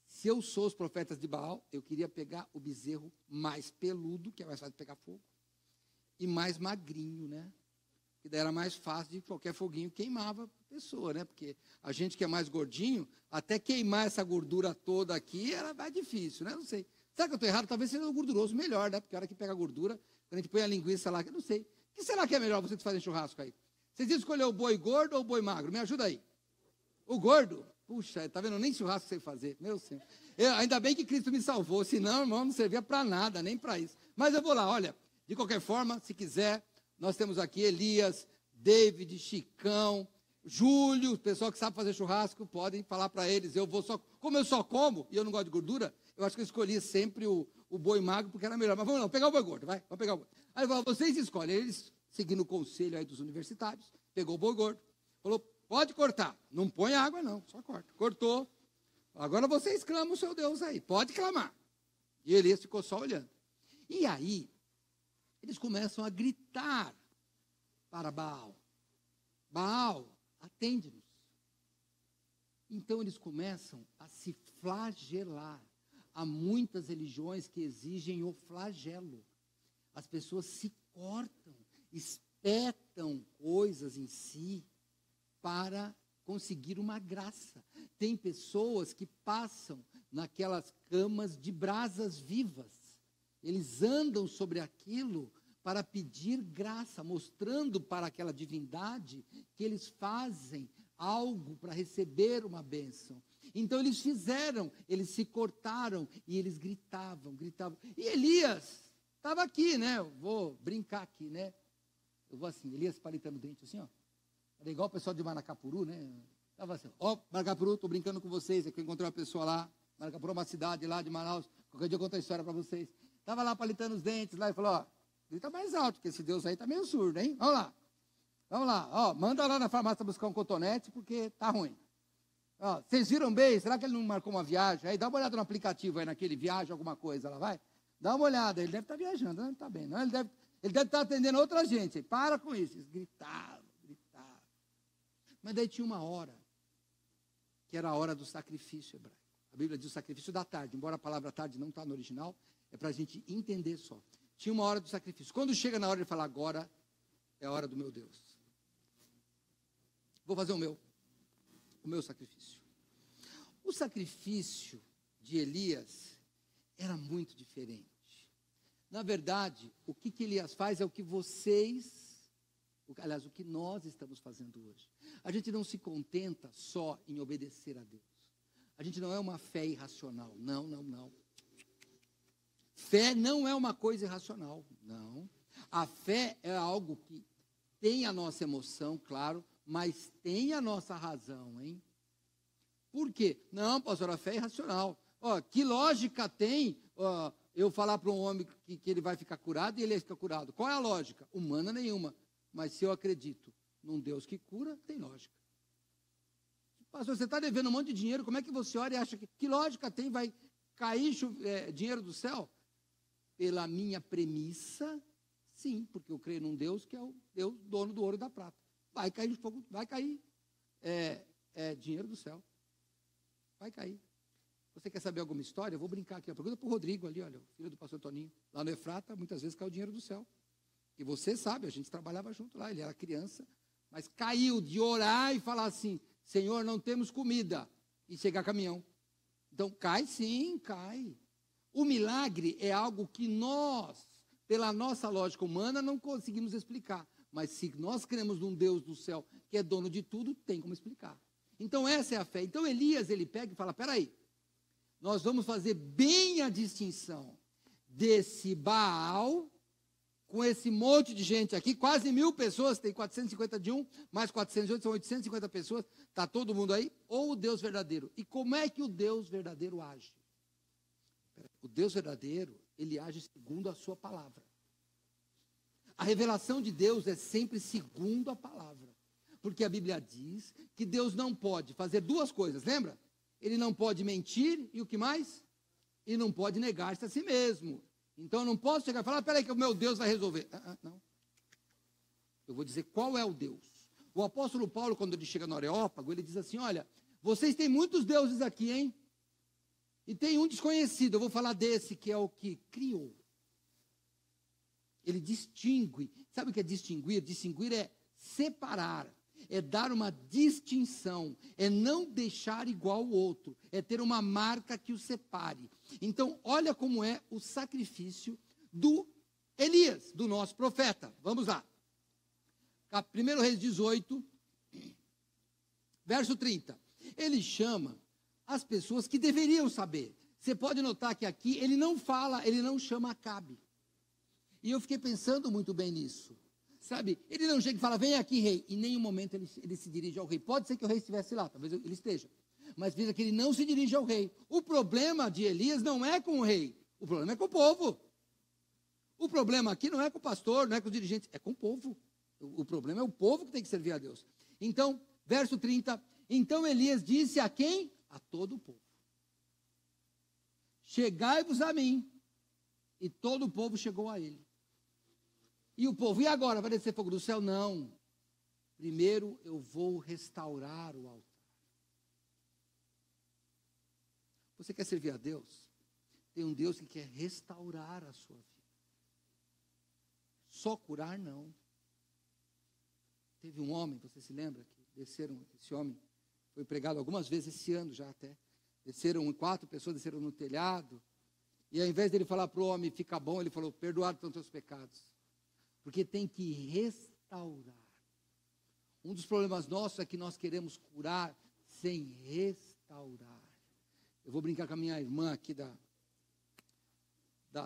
Se eu sou os profetas de Baal, eu queria pegar o bezerro mais peludo, que é mais fácil de pegar fogo, e mais magrinho, né? Que daí era mais fácil de qualquer foguinho queimava a pessoa, né? Porque a gente que é mais gordinho, até queimar essa gordura toda aqui era mais difícil, né? Não sei. Será que eu estou errado? Talvez seja o gorduroso melhor, né? Porque a hora que pega a gordura, quando a gente põe a linguiça lá, eu não sei. O que será que é melhor vocês que fazem churrasco aí? Vocês iam escolher o boi gordo ou o boi magro? Me ajuda aí. O gordo? Puxa, tá vendo? Nem churrasco sei fazer. Meu Senhor. Ainda bem que Cristo me salvou. Senão, irmão, não servia para nada, nem para isso. Mas eu vou lá, olha. De qualquer forma, se quiser, nós temos aqui Elias, David, Chicão, Júlio, o pessoal que sabe fazer churrasco, podem falar para eles. Eu vou só, como eu só como e eu não gosto de gordura, eu acho que eu escolhi sempre o boi magro porque era melhor. Mas vamos lá, pegar o boi gordo, vai. Vamos pegar o boi. Aí falou, vocês escolhem. Eles, seguindo o conselho aí dos universitários, pegou o boi gordo, falou, pode cortar. Não põe água, não, só corta. Cortou. Agora vocês clamam o seu Deus aí. Pode clamar. E Elias ficou só olhando. E aí, eles começam a gritar para Baal. Baal, atende-nos. Então eles começam a se flagelar. Há muitas religiões que exigem o flagelo. As pessoas se cortam, espetam coisas em si para conseguir uma graça. Tem pessoas que passam naquelas camas de brasas vivas. Eles andam sobre aquilo para pedir graça, mostrando para aquela divindade que eles fazem algo para receber uma bênção. Então eles fizeram, eles se cortaram e eles gritavam. E Elias estava aqui, né? Eu vou brincar aqui, né? Eu vou assim, Elias palitando o dente assim, ó. Era igual o pessoal de Maracapuru, né? Estava assim, ó, Maracapuru, estou brincando com vocês, é que eu encontrei uma pessoa lá, Maracapuru é uma cidade lá de Manaus, qualquer dia eu conto a história para vocês. Estava lá palitando os dentes lá e falou, ó, grita mais alto, porque esse Deus aí está meio surdo, hein? Vamos lá, ó, manda lá na farmácia buscar um cotonete, porque tá ruim. Ó, vocês viram bem, será que ele não marcou uma viagem? Aí dá uma olhada no aplicativo aí, naquele viagem, alguma coisa lá, vai? Dá uma olhada, ele deve estar viajando, não está bem, não, ele deve estar atendendo outra gente, para com isso. Eles gritavam. Mas daí tinha uma hora, que era a hora do sacrifício hebraico. A Bíblia diz o sacrifício da tarde, embora a palavra tarde não está no original, é para a gente entender só. Tinha uma hora do sacrifício. Quando chega na hora de falar, agora é a hora do meu Deus. Vou fazer o meu sacrifício. O sacrifício de Elias era muito diferente. Na verdade, o que Elias faz é o que aliás, o que nós estamos fazendo hoje. A gente não se contenta só em obedecer a Deus. A gente não é uma fé irracional. Não. Fé não é uma coisa irracional. Não. A fé é algo que tem a nossa emoção, claro, mas tem a nossa razão, hein? Por quê? Não, pastor, a fé é irracional. Ó, que lógica tem eu falar para um homem que ele vai ficar curado e ele fica curado? Qual é a lógica? Humana nenhuma. Mas se eu acredito num Deus que cura, tem lógica. Pastor, você está devendo um monte de dinheiro, como é que você ora e acha que lógica tem? Vai cair dinheiro do céu? Pela minha premissa, sim, porque eu creio num Deus que é o Deus dono do ouro e da prata. Vai cair fogo, vai cair dinheiro do céu. Vai cair. Você quer saber alguma história? Eu vou brincar aqui. Pergunta para o Rodrigo ali, olha, o filho do pastor Toninho. Lá no Efrata, muitas vezes caiu dinheiro do céu. E você sabe, a gente trabalhava junto lá, ele era criança, mas caiu de orar e falar assim, Senhor, não temos comida, e chegar caminhão. Então, cai sim, cai. O milagre é algo que nós, pela nossa lógica humana, não conseguimos explicar. Mas se nós cremos num Deus do céu, que é dono de tudo, tem como explicar. Então, essa é a fé. Então, Elias, ele pega e fala, peraí, nós vamos fazer bem a distinção desse Baal com esse monte de gente aqui, quase 1000 pessoas, tem 450 de um, mais 408, são 850 pessoas, está todo mundo aí, ou o Deus verdadeiro. E como é que o Deus verdadeiro age? O Deus verdadeiro, ele age segundo a sua palavra. A revelação de Deus é sempre segundo a palavra. Porque a Bíblia diz que Deus não pode fazer duas coisas, lembra? Ele não pode mentir, e o que mais? E não pode negar-se a si mesmo. Então eu não posso chegar e falar, peraí que o meu Deus vai resolver. Não. Eu vou dizer qual é o Deus. O apóstolo Paulo, quando ele chega no Areópago, ele diz assim, olha, vocês têm muitos deuses aqui, hein? E tem um desconhecido, eu vou falar desse, que é o que criou. Ele distingue. Sabe o que é distinguir? Distinguir é separar, é dar uma distinção, é não deixar igual ao outro, é ter uma marca que o separe. Então, olha como é o sacrifício do Elias, do nosso profeta. Vamos lá. 1 Reis 18, verso 30. Ele chama as pessoas que deveriam saber. Você pode notar que aqui ele não fala, ele não chama Acabe. E eu fiquei pensando muito bem nisso. Sabe, ele não chega e fala, vem aqui, rei. Em nenhum momento ele se dirige ao rei. Pode ser que o rei estivesse lá, talvez ele esteja. Mas veja que ele não se dirige ao rei. O problema de Elias não é com o rei. O problema é com o povo. O problema aqui não é com o pastor, não é com os dirigentes, é com o povo. O problema é o povo que tem que servir a Deus. Então, verso 30. Então Elias disse a quem? A todo o povo. Chegai-vos a mim. E todo o povo chegou a ele. E o povo, e agora? Vai descer fogo do céu? Não. Primeiro eu vou restaurar o altar. Você quer servir a Deus? Tem um Deus que quer restaurar a sua vida. Só curar, não. Teve um homem, você se lembra, que desceram, esse homem foi pregado algumas vezes esse ano já até. Desceram 4 pessoas, desceram no telhado. E ao invés dele falar para o homem, fica bom, ele falou, perdoado são teus pecados. Porque tem que restaurar. Um dos problemas nossos é que nós queremos curar sem restaurar. Eu vou brincar com a minha irmã aqui da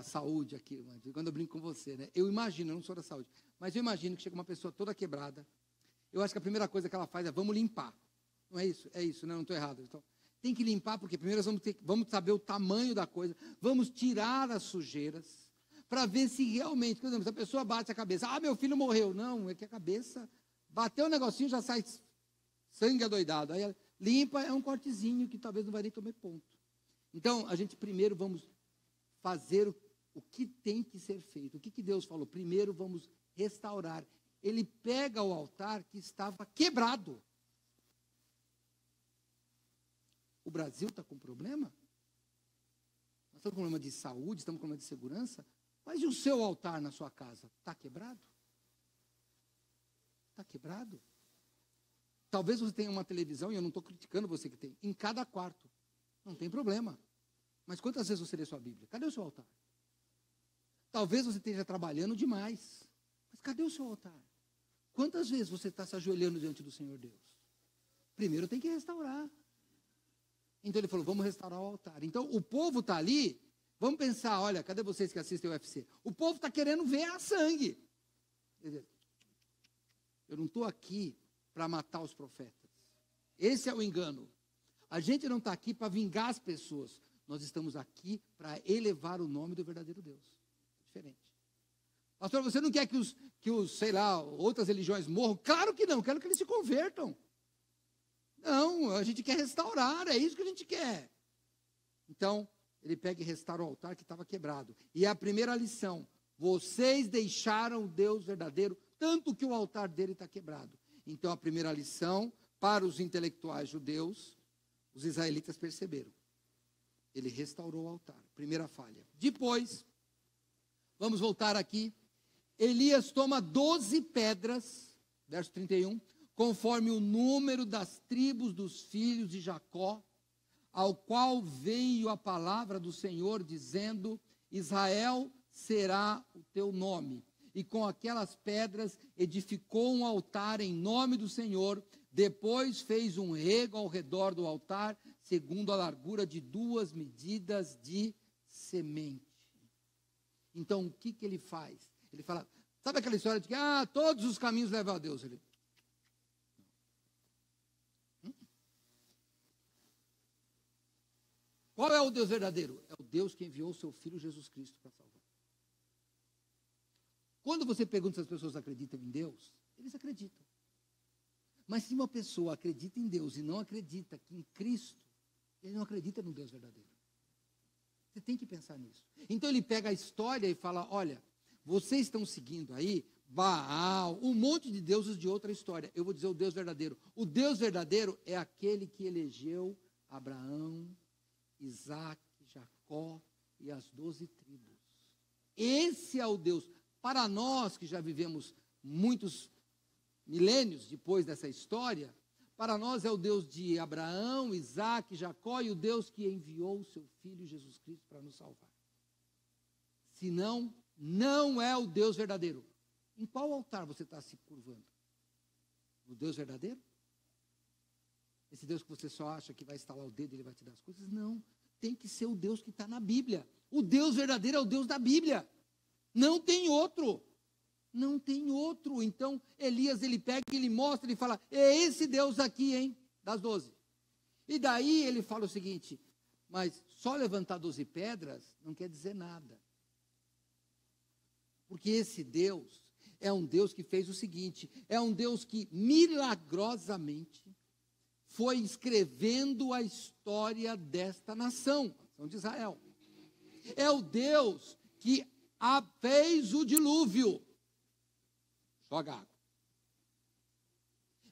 saúde, aqui, irmã, quando eu brinco com você, né? Eu imagino, eu não sou da saúde, mas eu imagino que chega uma pessoa toda quebrada. Eu acho que a primeira coisa que ela faz é, vamos limpar. Não é isso? É isso, né? Não estou errado. Então, tem que limpar, porque primeiro vamos saber o tamanho da coisa, vamos tirar as sujeiras, para ver se realmente, por exemplo, se a pessoa bate a cabeça, meu filho morreu. Não, é que a cabeça bateu um negocinho, já sai sangue adoidado. Aí ela limpa, é um cortezinho que talvez não vai nem tomar ponto. Então, a gente primeiro vamos fazer o que tem que ser feito. O que Deus falou? Primeiro vamos restaurar. Ele pega o altar que estava quebrado. O Brasil está com problema? Nós estamos com problema de saúde, estamos com problema de segurança. Mas e o seu altar na sua casa? Está quebrado? Está quebrado? Talvez você tenha uma televisão, e eu não estou criticando você que tem, em cada quarto. Não tem problema. Mas quantas vezes você lê sua Bíblia? Cadê o seu altar? Talvez você esteja trabalhando demais. Mas cadê o seu altar? Quantas vezes você está se ajoelhando diante do Senhor Deus? Primeiro tem que restaurar. Então ele falou, vamos restaurar o altar. Então o povo está ali. Vamos pensar, olha, cadê vocês que assistem o UFC? O povo está querendo ver a sangue. Eu não estou aqui para matar os profetas. Esse é o engano. A gente não está aqui para vingar as pessoas. Nós estamos aqui para elevar o nome do verdadeiro Deus. Diferente. Pastor, você não quer que os, sei lá, outras religiões morram? Claro que não, quero que eles se convertam. Não, a gente quer restaurar, é isso que a gente quer. Então, ele pega e restaura o altar que estava quebrado. E a primeira lição, vocês deixaram o Deus verdadeiro, tanto que o altar dele está quebrado. Então, a primeira lição, para os intelectuais judeus, os israelitas perceberam. Ele restaurou o altar, primeira falha. Depois, vamos voltar aqui, Elias toma 12 pedras, verso 31, conforme o número das tribos dos filhos de Jacó, ao qual veio a palavra do Senhor, dizendo, Israel será o teu nome. E com aquelas pedras edificou um altar em nome do Senhor, depois fez um rego ao redor do altar, segundo a largura de 2 medidas de semente. Então, o que ele faz? Ele fala, Sabe aquela história de que todos os caminhos levam a Deus? Qual é o Deus verdadeiro? É o Deus que enviou o seu Filho Jesus Cristo para salvar. Quando você pergunta se as pessoas acreditam em Deus, eles acreditam. Mas se uma pessoa acredita em Deus e não acredita que em Cristo, ele não acredita no Deus verdadeiro. Você tem que pensar nisso. Então ele pega a história e fala, olha, vocês estão seguindo aí Baal, um monte de deuses de outra história. Eu vou dizer o Deus verdadeiro. O Deus verdadeiro é aquele que elegeu Abraão, Isaac, Jacó e as 12 tribos. Esse é o Deus. Para nós que já vivemos muitos milênios depois dessa história, para nós é o Deus de Abraão, Isaac, Jacó e o Deus que enviou o seu Filho Jesus Cristo para nos salvar. Senão, não é o Deus verdadeiro. Em qual altar você está se curvando? No Deus verdadeiro? Esse Deus que você só acha que vai estalar o dedo e ele vai te dar as coisas? Não. Tem que ser o Deus que está na Bíblia. O Deus verdadeiro é o Deus da Bíblia. Não tem outro. Não tem outro. Então, Elias, ele pega, ele mostra, ele fala, é esse Deus aqui, hein? Das 12. E daí ele fala o seguinte, mas só levantar 12 pedras não quer dizer nada. Porque esse Deus é um Deus que fez o seguinte, é um Deus que milagrosamente foi escrevendo a história desta nação, a nação de Israel. É o Deus que fez o dilúvio. Joga água.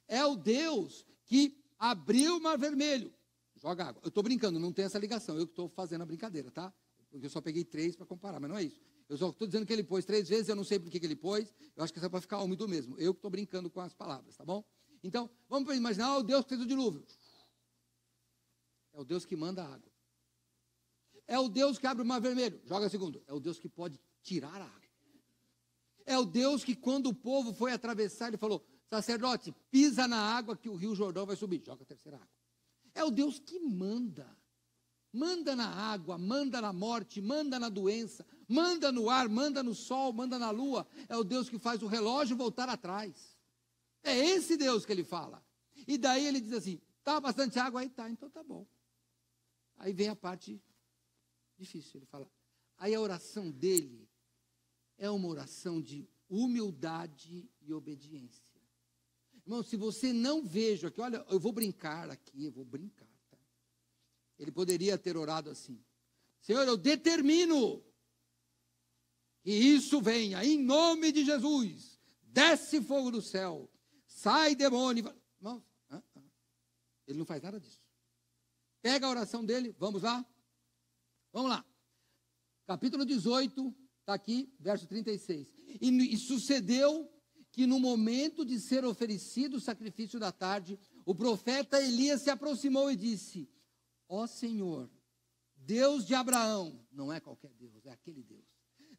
É o Deus que abriu o mar vermelho. Joga água. Eu estou brincando, não tem essa ligação. Eu que estou fazendo a brincadeira, tá? Porque eu só peguei 3 para comparar, mas não é isso. Eu só estou dizendo que ele pôs 3 vezes, eu não sei por que ele pôs. Eu acho que isso é para ficar úmido mesmo. Eu que estou brincando com as palavras, tá bom? Então, vamos imaginar o Deus que fez o dilúvio. É o Deus que manda a água. É o Deus que abre o mar vermelho. Joga segundo. É o Deus que pode tirar a água. É o Deus que quando o povo foi atravessar, ele falou, sacerdote, pisa na água que o rio Jordão vai subir. Joga a terceira água. É o Deus que manda. Manda na água, manda na morte, manda na doença, manda no ar, manda no sol, manda na lua. É o Deus que faz o relógio voltar atrás. É esse Deus que ele fala. E daí ele diz assim, tá bastante água? Aí tá, então tá bom. Aí vem a parte difícil, ele fala. Aí a oração dele é uma oração de humildade e obediência. Irmão, se você não veja aqui, olha, eu vou brincar aqui, eu vou brincar. Tá? Ele poderia ter orado assim. Senhor, eu determino que isso venha, em nome de Jesus. Desce fogo do céu. Sai demônio. Irmão, ele não faz nada disso. Pega a oração dele, vamos lá? Vamos lá. Capítulo 18, está aqui, verso 36. E sucedeu que no momento de ser oferecido o sacrifício da tarde, o profeta Elias se aproximou e disse, ó Senhor, Deus de Abraão, não é qualquer Deus, é aquele Deus.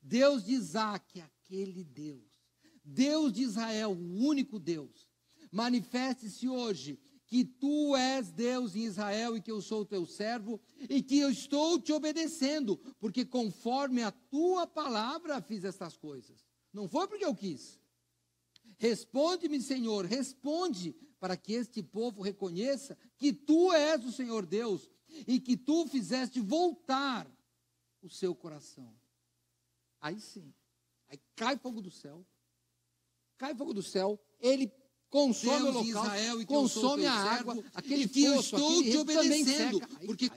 Deus de Isaac, aquele Deus. Deus de Israel, o único Deus. Manifeste-se hoje que tu és Deus em Israel e que eu sou teu servo e que eu estou te obedecendo, porque conforme a tua palavra fiz estas coisas. Não foi porque eu quis. Responde-me, Senhor, responde, para que este povo reconheça que tu és o Senhor Deus e que tu fizeste voltar o seu coração. Aí sim, aí cai fogo do céu, ele consome o local, Israel, consome a água, aquele que eu estou te obedecendo, porque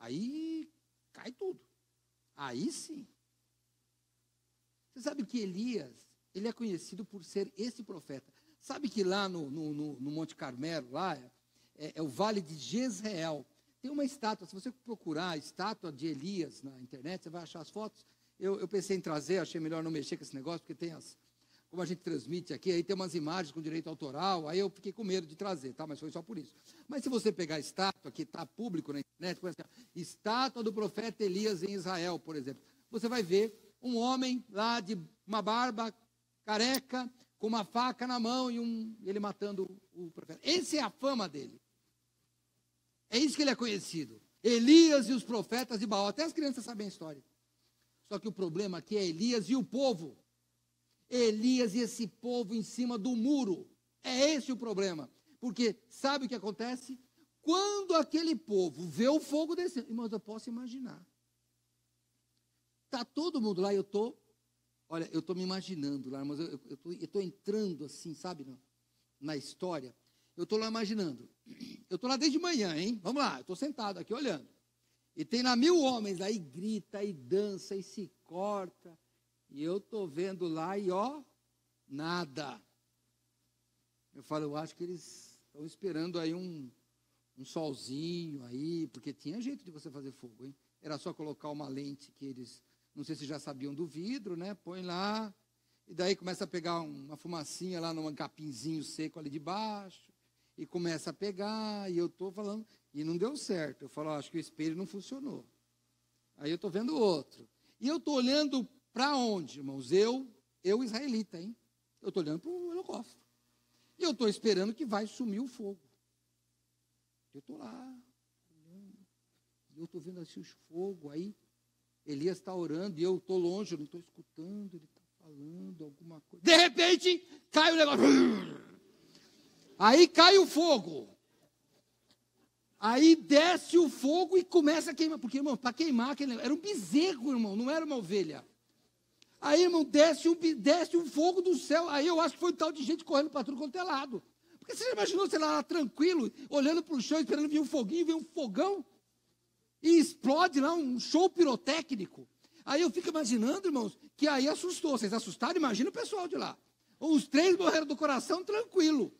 aí cai tudo, aí sim. Você sabe que Elias, ele é conhecido por ser esse profeta. Sabe que lá no Monte Carmelo, lá é o Vale de Jezreel, tem uma estátua. Se você procurar a estátua de Elias na internet, você vai achar as fotos. Eu pensei em trazer, achei melhor não mexer com esse negócio, porque tem como a gente transmite aqui, aí tem umas imagens com direito autoral, aí eu fiquei com medo de trazer, tá? Mas foi só por isso. Mas se você pegar a estátua, que está público na internet, por exemplo, estátua do profeta Elias em Israel, por exemplo, você vai ver um homem lá de uma barba careca, com uma faca na mão e ele matando o profeta. Essa é a fama dele. É isso que ele é conhecido. Elias e os profetas de Baal. Até as crianças sabem a história. Só que o problema aqui é Elias e o povo. Elias e esse povo em cima do muro. É esse o problema. Porque sabe o que acontece? Quando aquele povo vê o fogo descendo, irmãos, eu posso imaginar. Está todo mundo lá, eu estou me imaginando lá, mas eu estou entrando assim, sabe, na história. Eu estou lá imaginando. Eu estou lá desde manhã, hein? Vamos lá, eu estou sentado aqui olhando. E tem lá 1000 homens, aí grita, aí dança, e se corta. E eu estou vendo lá e nada. Eu falo, eu acho que eles estão esperando aí um solzinho aí, porque tinha jeito de você fazer fogo, hein? Era só colocar uma lente que eles, não sei se já sabiam do vidro, né? Põe lá, e daí começa a pegar uma fumacinha lá num capinzinho seco ali de baixo, e começa a pegar, e eu estou falando, e não deu certo. Eu falo, acho que o espelho não funcionou. Aí eu estou vendo outro. E eu estou olhando para onde, irmãos? Eu israelita, hein? Eu estou olhando para o holocausto. E eu estou esperando que vai sumir o fogo. Eu estou lá, eu estou vendo assim os fogos, aí Elias está orando, e eu estou longe, eu não estou escutando, ele está falando alguma coisa. De repente, cai o negócio. Aí cai o fogo. Aí desce o fogo e começa a queimar. Porque, irmão, para queimar, era um bezerro, irmão, não era uma ovelha. Aí, irmão, desce um fogo do céu. Aí eu acho que foi um tal de gente correndo para tudo quanto é lado. Porque você já imaginou, sei lá, tranquilo, olhando para o chão, esperando vir um foguinho, vem um fogão, e explode lá um show pirotécnico. Aí eu fico imaginando, irmãos, que aí assustou. Vocês assustaram? Imagina o pessoal de lá. Os 3 morreram do coração tranquilo.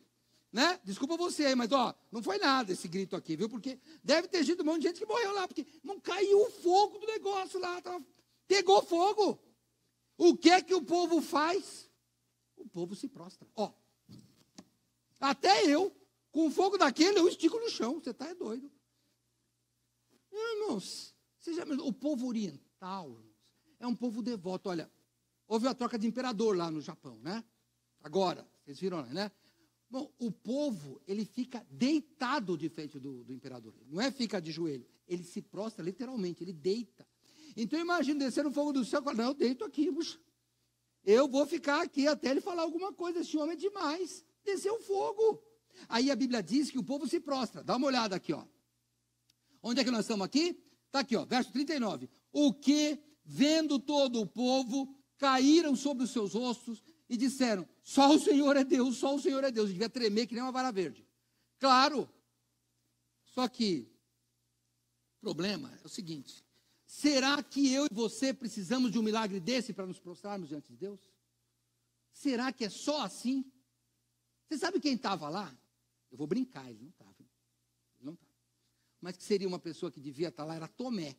Né? Desculpa você aí, mas não foi nada esse grito aqui, viu? Porque deve ter gente, um monte de gente que morreu lá, porque não caiu o fogo do negócio lá, pegou fogo. O que é que o povo faz? O povo se prostra. Até eu, com o fogo daquele, eu estico no chão. Você está doido. Irmãos, o povo oriental, irmãos, é um povo devoto. Olha, houve a troca de imperador lá no Japão, né? Agora, vocês viram, né? Bom, o povo, ele fica deitado de frente do imperador. Não é fica de joelho. Ele se prostra literalmente, ele deita. Então, imagina descer um fogo do céu e falar, não, eu deito aqui, puxa. Eu vou ficar aqui até ele falar alguma coisa. Esse homem é demais. Desceu o fogo. Aí a Bíblia diz que o povo se prostra. Dá uma olhada aqui, Onde é que nós estamos aqui? Está aqui, verso 39. O que, vendo todo o povo, caíram sobre os seus rostos e disseram, só o Senhor é Deus, só o Senhor é Deus. Devia tremer que nem uma vara verde. Claro. Só que o problema é o seguinte. Será que eu e você precisamos de um milagre desse para nos prostrarmos diante de Deus? Será que é só assim? Você sabe quem estava lá? Eu vou brincar, ele não estava. Mas que seria uma pessoa que devia estar lá, era Tomé.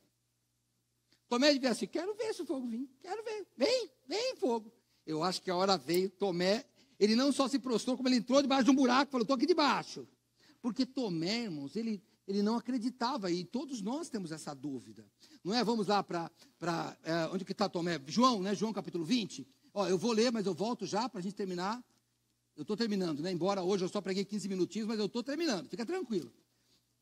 Tomé devia assim, quero ver se o fogo vir, quero ver, vem fogo. Eu acho que a hora veio, Tomé, ele não só se prostrou, como ele entrou debaixo de um buraco, falou, estou aqui debaixo. Porque Tomé, irmãos, ele não acreditava, e todos nós temos essa dúvida. Não é? Vamos lá para onde que está Tomé? João, né? João capítulo 20. Eu vou ler, mas eu volto já para a gente terminar. Eu estou terminando, né? Embora hoje eu só preguei 15 minutinhos, mas eu estou terminando, fica tranquilo.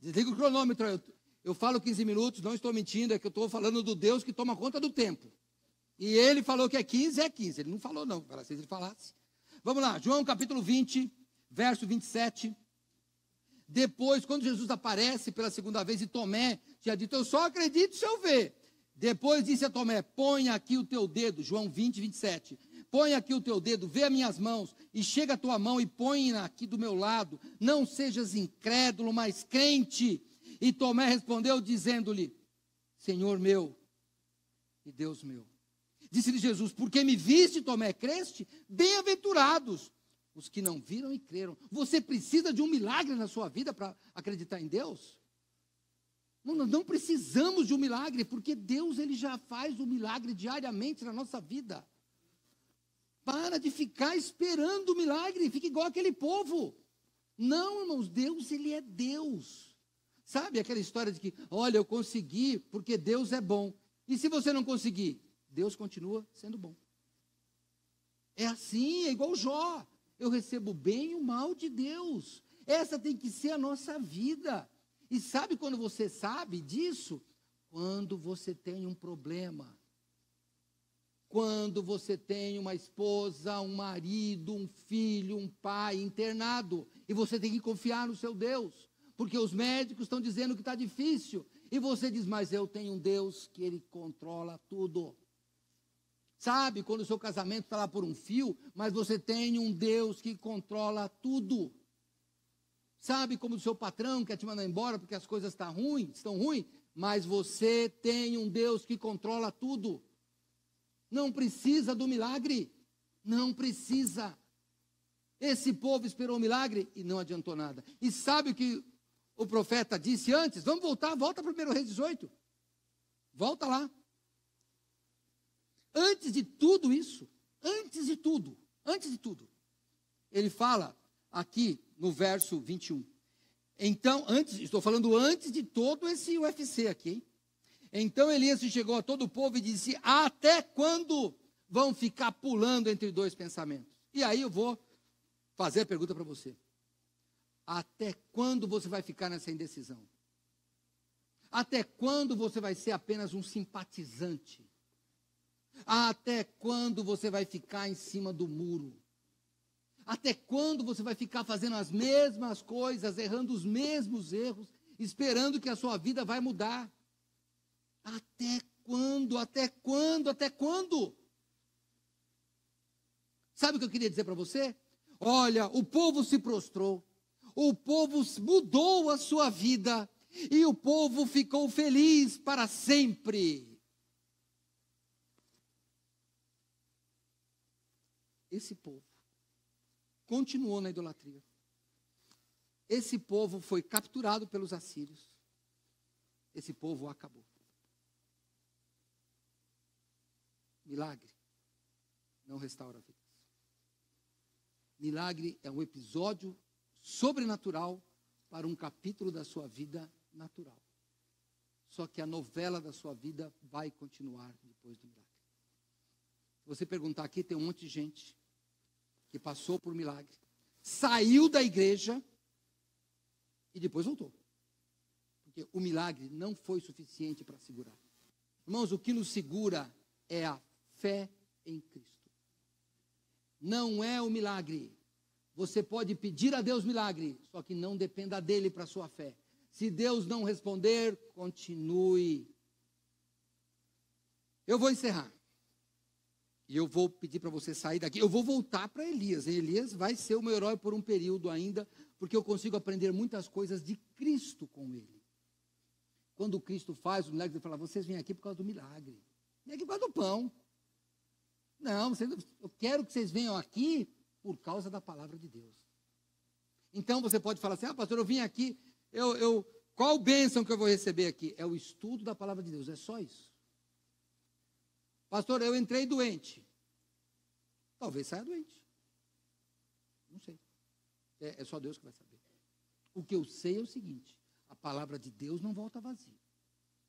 Desliga o cronômetro, eu falo 15 minutos, não estou mentindo, é que eu estou falando do Deus que toma conta do tempo. E ele falou que é 15, ele não falou não, para se ele falasse. Vamos lá, João capítulo 20, verso 27. Depois, quando Jesus aparece pela segunda vez, e Tomé tinha dito, eu só acredito se eu ver. Depois disse a Tomé, põe aqui o teu dedo, João 20, 27. Põe aqui o teu dedo, vê as minhas mãos, e chega a tua mão e põe aqui do meu lado. Não sejas incrédulo, mas crente. E Tomé respondeu, dizendo-lhe, Senhor meu e Deus meu. Disse-lhe Jesus, porque me viste, Tomé, creste? Bem-aventurados os que não viram e creram. Você precisa de um milagre na sua vida para acreditar em Deus? Nós não precisamos de um milagre, porque Deus ele já faz o milagre diariamente na nossa vida. Para de ficar esperando o milagre, fica igual aquele povo. Não, irmãos, Deus, ele é Deus. Sabe aquela história de que, olha, eu consegui porque Deus é bom. E se você não conseguir, Deus continua sendo bom. É assim, é igual Jó. Eu recebo o bem e o mal de Deus. Essa tem que ser a nossa vida. E sabe quando você sabe disso? Quando você tem um problema. quando você tem uma esposa, um marido, um filho, um pai internado, e você tem que confiar no seu Deus, porque os médicos estão dizendo que está difícil, e você diz, mas eu tenho um Deus que Ele controla tudo. Sabe, quando o seu casamento está lá por um fio, mas você tem um Deus que controla tudo. Sabe, como o seu patrão quer te mandar embora porque as coisas estão ruins, mas você tem um Deus que controla tudo. Não precisa do milagre, não precisa. Esse povo esperou o milagre e não adiantou nada. E sabe o que o profeta disse antes? Vamos voltar, volta para 1 Reis 18. Volta lá. Antes de tudo isso, antes de tudo, ele fala aqui no verso 21. Então, estou falando antes de todo esse UFC aqui, hein? Então Elias chegou a todo o povo e disse, até quando vão ficar pulando entre dois pensamentos? E aí eu vou fazer a pergunta para você. Até quando você vai ficar nessa indecisão? Até quando você vai ser apenas um simpatizante? Até quando você vai ficar em cima do muro? Até quando você vai ficar fazendo as mesmas coisas, errando os mesmos erros, esperando que a sua vida vai mudar? Até quando? Até quando? Até quando? Sabe o que eu queria dizer para você? Olha, o povo se prostrou, o povo mudou a sua vida, e o povo ficou feliz para sempre. Esse povo continuou na idolatria. Esse povo foi capturado pelos assírios. Esse povo acabou. Milagre não restaura vidas. Milagre é um episódio sobrenatural para um capítulo da sua vida natural. Só que a novela da sua vida vai continuar depois do milagre. Se você perguntar aqui, tem um monte de gente que passou por milagre, saiu da igreja e depois voltou. Porque o milagre não foi suficiente para segurar. Irmãos, o que nos segura é a fé em Cristo. Não é o milagre. Você pode pedir a Deus milagre, só que não dependa dele para a sua fé. Se Deus não responder, continue. Eu vou encerrar. E eu vou pedir para você sair daqui. Eu vou voltar para Elias. Elias vai ser o meu herói por um período ainda, porque eu consigo aprender muitas coisas de Cristo com ele. Quando Cristo faz o milagre, ele fala, vocês vêm aqui por causa do milagre. Vêm aqui por causa do pão. Não, eu quero que vocês venham aqui por causa da palavra de Deus. Então você pode falar assim, pastor, eu vim aqui, qual bênção que eu vou receber aqui? É o estudo da palavra de Deus, é só isso. Pastor, eu entrei doente. Talvez saia doente. Não sei. É só Deus que vai saber. O que eu sei é o seguinte, a palavra de Deus não volta vazia.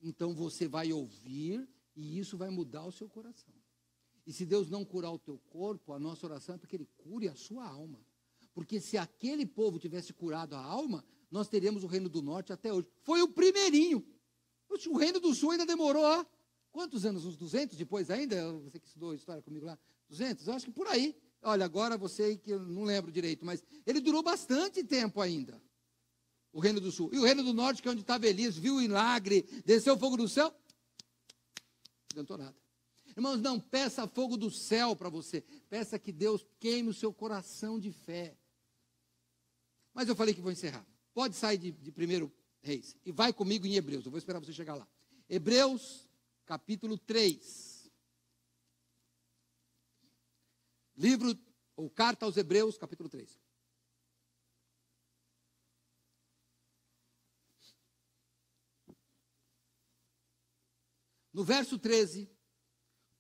Então você vai ouvir e isso vai mudar o seu coração. E se Deus não curar o teu corpo, a nossa oração é para que Ele cure a sua alma. Porque se aquele povo tivesse curado a alma, nós teríamos o Reino do Norte até hoje. Foi o primeirinho. O Reino do Sul ainda demorou, quantos anos? Uns 200 depois ainda? Você que estudou história comigo lá? 200? Eu acho que por aí. Olha, agora você que eu não lembro direito, mas ele durou bastante tempo ainda. O Reino do Sul. E o Reino do Norte, que é onde estava Elias, viu o milagre, desceu o fogo do céu, não adiantou nada. Irmãos, não peça fogo do céu para você. Peça que Deus queime o seu coração de fé. Mas eu falei que vou encerrar. Pode sair de 1 Reis. E vai comigo em Hebreus. Eu vou esperar você chegar lá. Hebreus, capítulo 3. Livro, ou carta aos Hebreus, capítulo 3. No verso 13...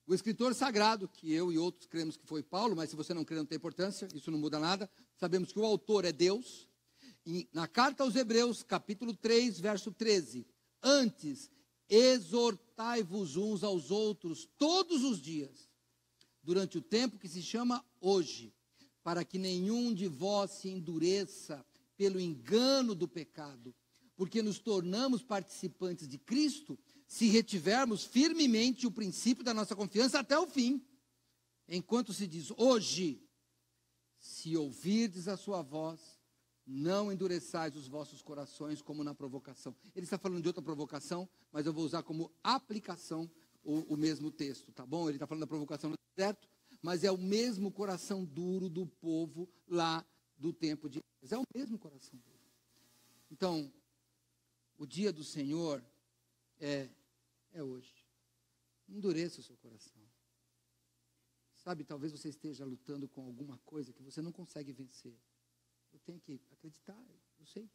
o escritor sagrado, que eu e outros cremos que foi Paulo, mas se você não crê não tem importância, isso não muda nada, sabemos que o autor é Deus. E na carta aos Hebreus, capítulo 3, verso 13, antes, exortai-vos uns aos outros todos os dias, durante o tempo que se chama hoje, para que nenhum de vós se endureça pelo engano do pecado, porque nos tornamos participantes de Cristo, se retivermos firmemente o princípio da nossa confiança até o fim. enquanto se diz, hoje, se ouvirdes a sua voz, não endureçais os vossos corações como na provocação. Ele está falando de outra provocação, mas eu vou usar como aplicação o mesmo texto, tá bom? Ele está falando da provocação no deserto, mas é o mesmo coração duro do povo lá do tempo de Elias. É o mesmo coração duro. Então, o dia do Senhor é hoje. Endureça o seu coração. Sabe, talvez você esteja lutando com alguma coisa que você não consegue vencer. Eu tenho que acreditar, eu sei.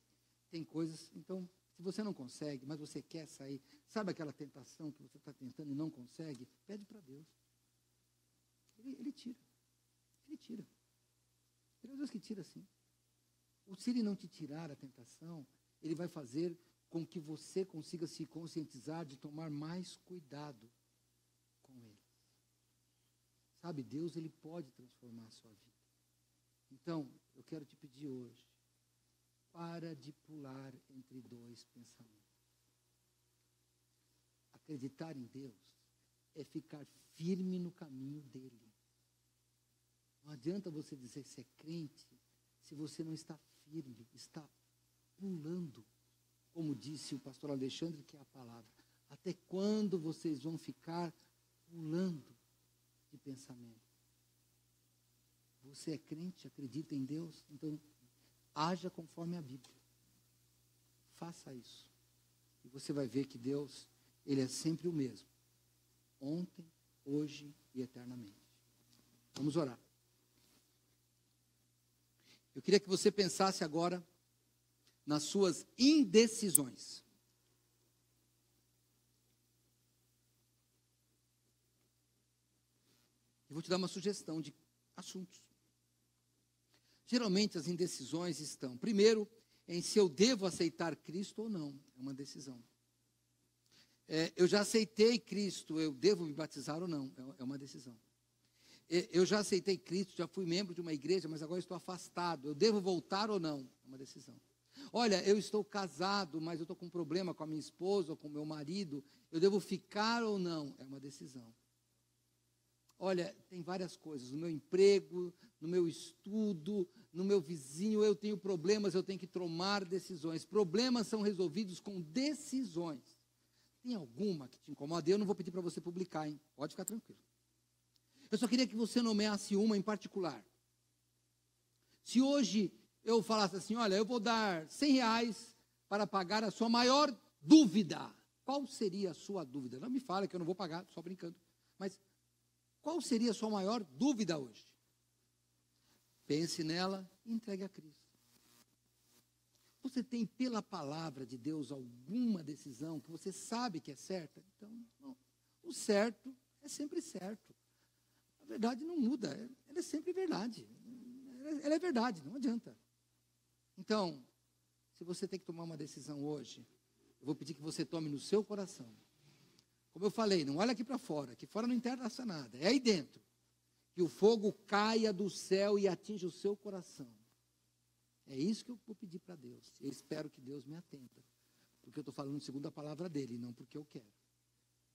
Tem coisas, então, se você não consegue, mas você quer sair, sabe aquela tentação que você está tentando e não consegue? Pede para Deus. Ele tira. Ele tira. Ele é Deus que tira sim. Se Ele não te tirar a tentação, Ele vai fazer com que você consiga se conscientizar de tomar mais cuidado com Ele. Sabe, Deus, Ele pode transformar a sua vida. Então, eu quero te pedir hoje, para de pular entre dois pensamentos. Acreditar em Deus é ficar firme no caminho dEle. Não adianta você dizer que você é crente, se você não está firme, está pulando, como disse o pastor Alexandre, que é a palavra. Até quando vocês vão ficar pulando de pensamento? Você é crente, acredita em Deus? Então, haja conforme a Bíblia. Faça isso. E você vai ver que Deus, Ele é sempre o mesmo. Ontem, hoje e eternamente. Vamos orar. Eu queria que você pensasse agora nas suas indecisões. Eu vou te dar uma sugestão de assuntos. Geralmente as indecisões estão, primeiro, em se eu devo aceitar Cristo ou não. É uma decisão. Eu já aceitei Cristo, eu devo me batizar ou não. É uma decisão. Eu já aceitei Cristo, já fui membro de uma igreja, mas agora estou afastado. Eu devo voltar ou não? É uma decisão. Olha, eu estou casado, mas eu estou com um problema com a minha esposa ou com o meu marido. Eu devo ficar ou não? É uma decisão. Olha, tem várias coisas. No meu emprego, no meu estudo, no meu vizinho, eu tenho problemas, eu tenho que tomar decisões. Problemas são resolvidos com decisões. Tem alguma que te incomoda? Eu não vou pedir para você publicar, hein? Pode ficar tranquilo. Eu só queria que você nomeasse uma em particular. Se hoje eu falasse assim, olha, eu vou dar R$100 para pagar a sua maior dúvida. Qual seria a sua dúvida? Não me fale que eu não vou pagar, só brincando. Mas qual seria a sua maior dúvida hoje? Pense nela e entregue a Cristo. Você tem pela palavra de Deus alguma decisão que você sabe que é certa? Então, não. O certo é sempre certo. A verdade não muda, ela é sempre verdade. Ela é verdade, não adianta. Então, se você tem que tomar uma decisão hoje, eu vou pedir que você tome no seu coração. Como eu falei, não olha aqui para fora, aqui fora não interessa nada, é aí dentro. Que o fogo caia do céu e atinja o seu coração. É isso que eu vou pedir para Deus. Eu espero que Deus me atenda. Porque eu estou falando segundo a palavra dEle, não porque eu quero.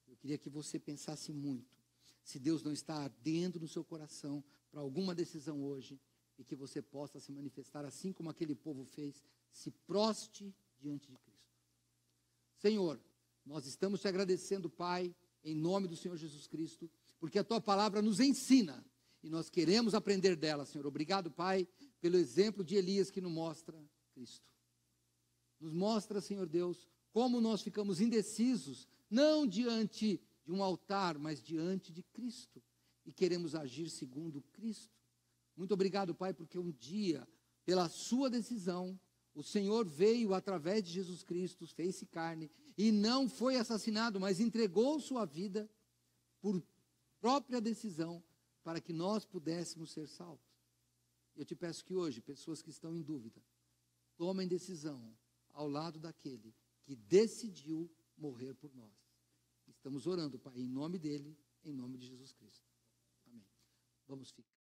Eu queria que você pensasse muito. Se Deus não está ardendo no seu coração para alguma decisão hoje, e que você possa se manifestar assim como aquele povo fez, se proste diante de Cristo. Senhor, nós estamos te agradecendo, Pai, em nome do Senhor Jesus Cristo, porque a tua palavra nos ensina, e nós queremos aprender dela, Senhor. Obrigado, Pai, pelo exemplo de Elias que nos mostra Cristo. Nos mostra, Senhor Deus, como nós ficamos indecisos, não diante de um altar, mas diante de Cristo, e queremos agir segundo Cristo. Muito obrigado, Pai, porque um dia, pela sua decisão, o Senhor veio através de Jesus Cristo, fez-se carne, e não foi assassinado, mas entregou sua vida por própria decisão, para que nós pudéssemos ser salvos. Eu te peço que hoje, pessoas que estão em dúvida, tomem decisão ao lado daquele que decidiu morrer por nós. Estamos orando, Pai, em nome dele, em nome de Jesus Cristo. Amém. Vamos ficar.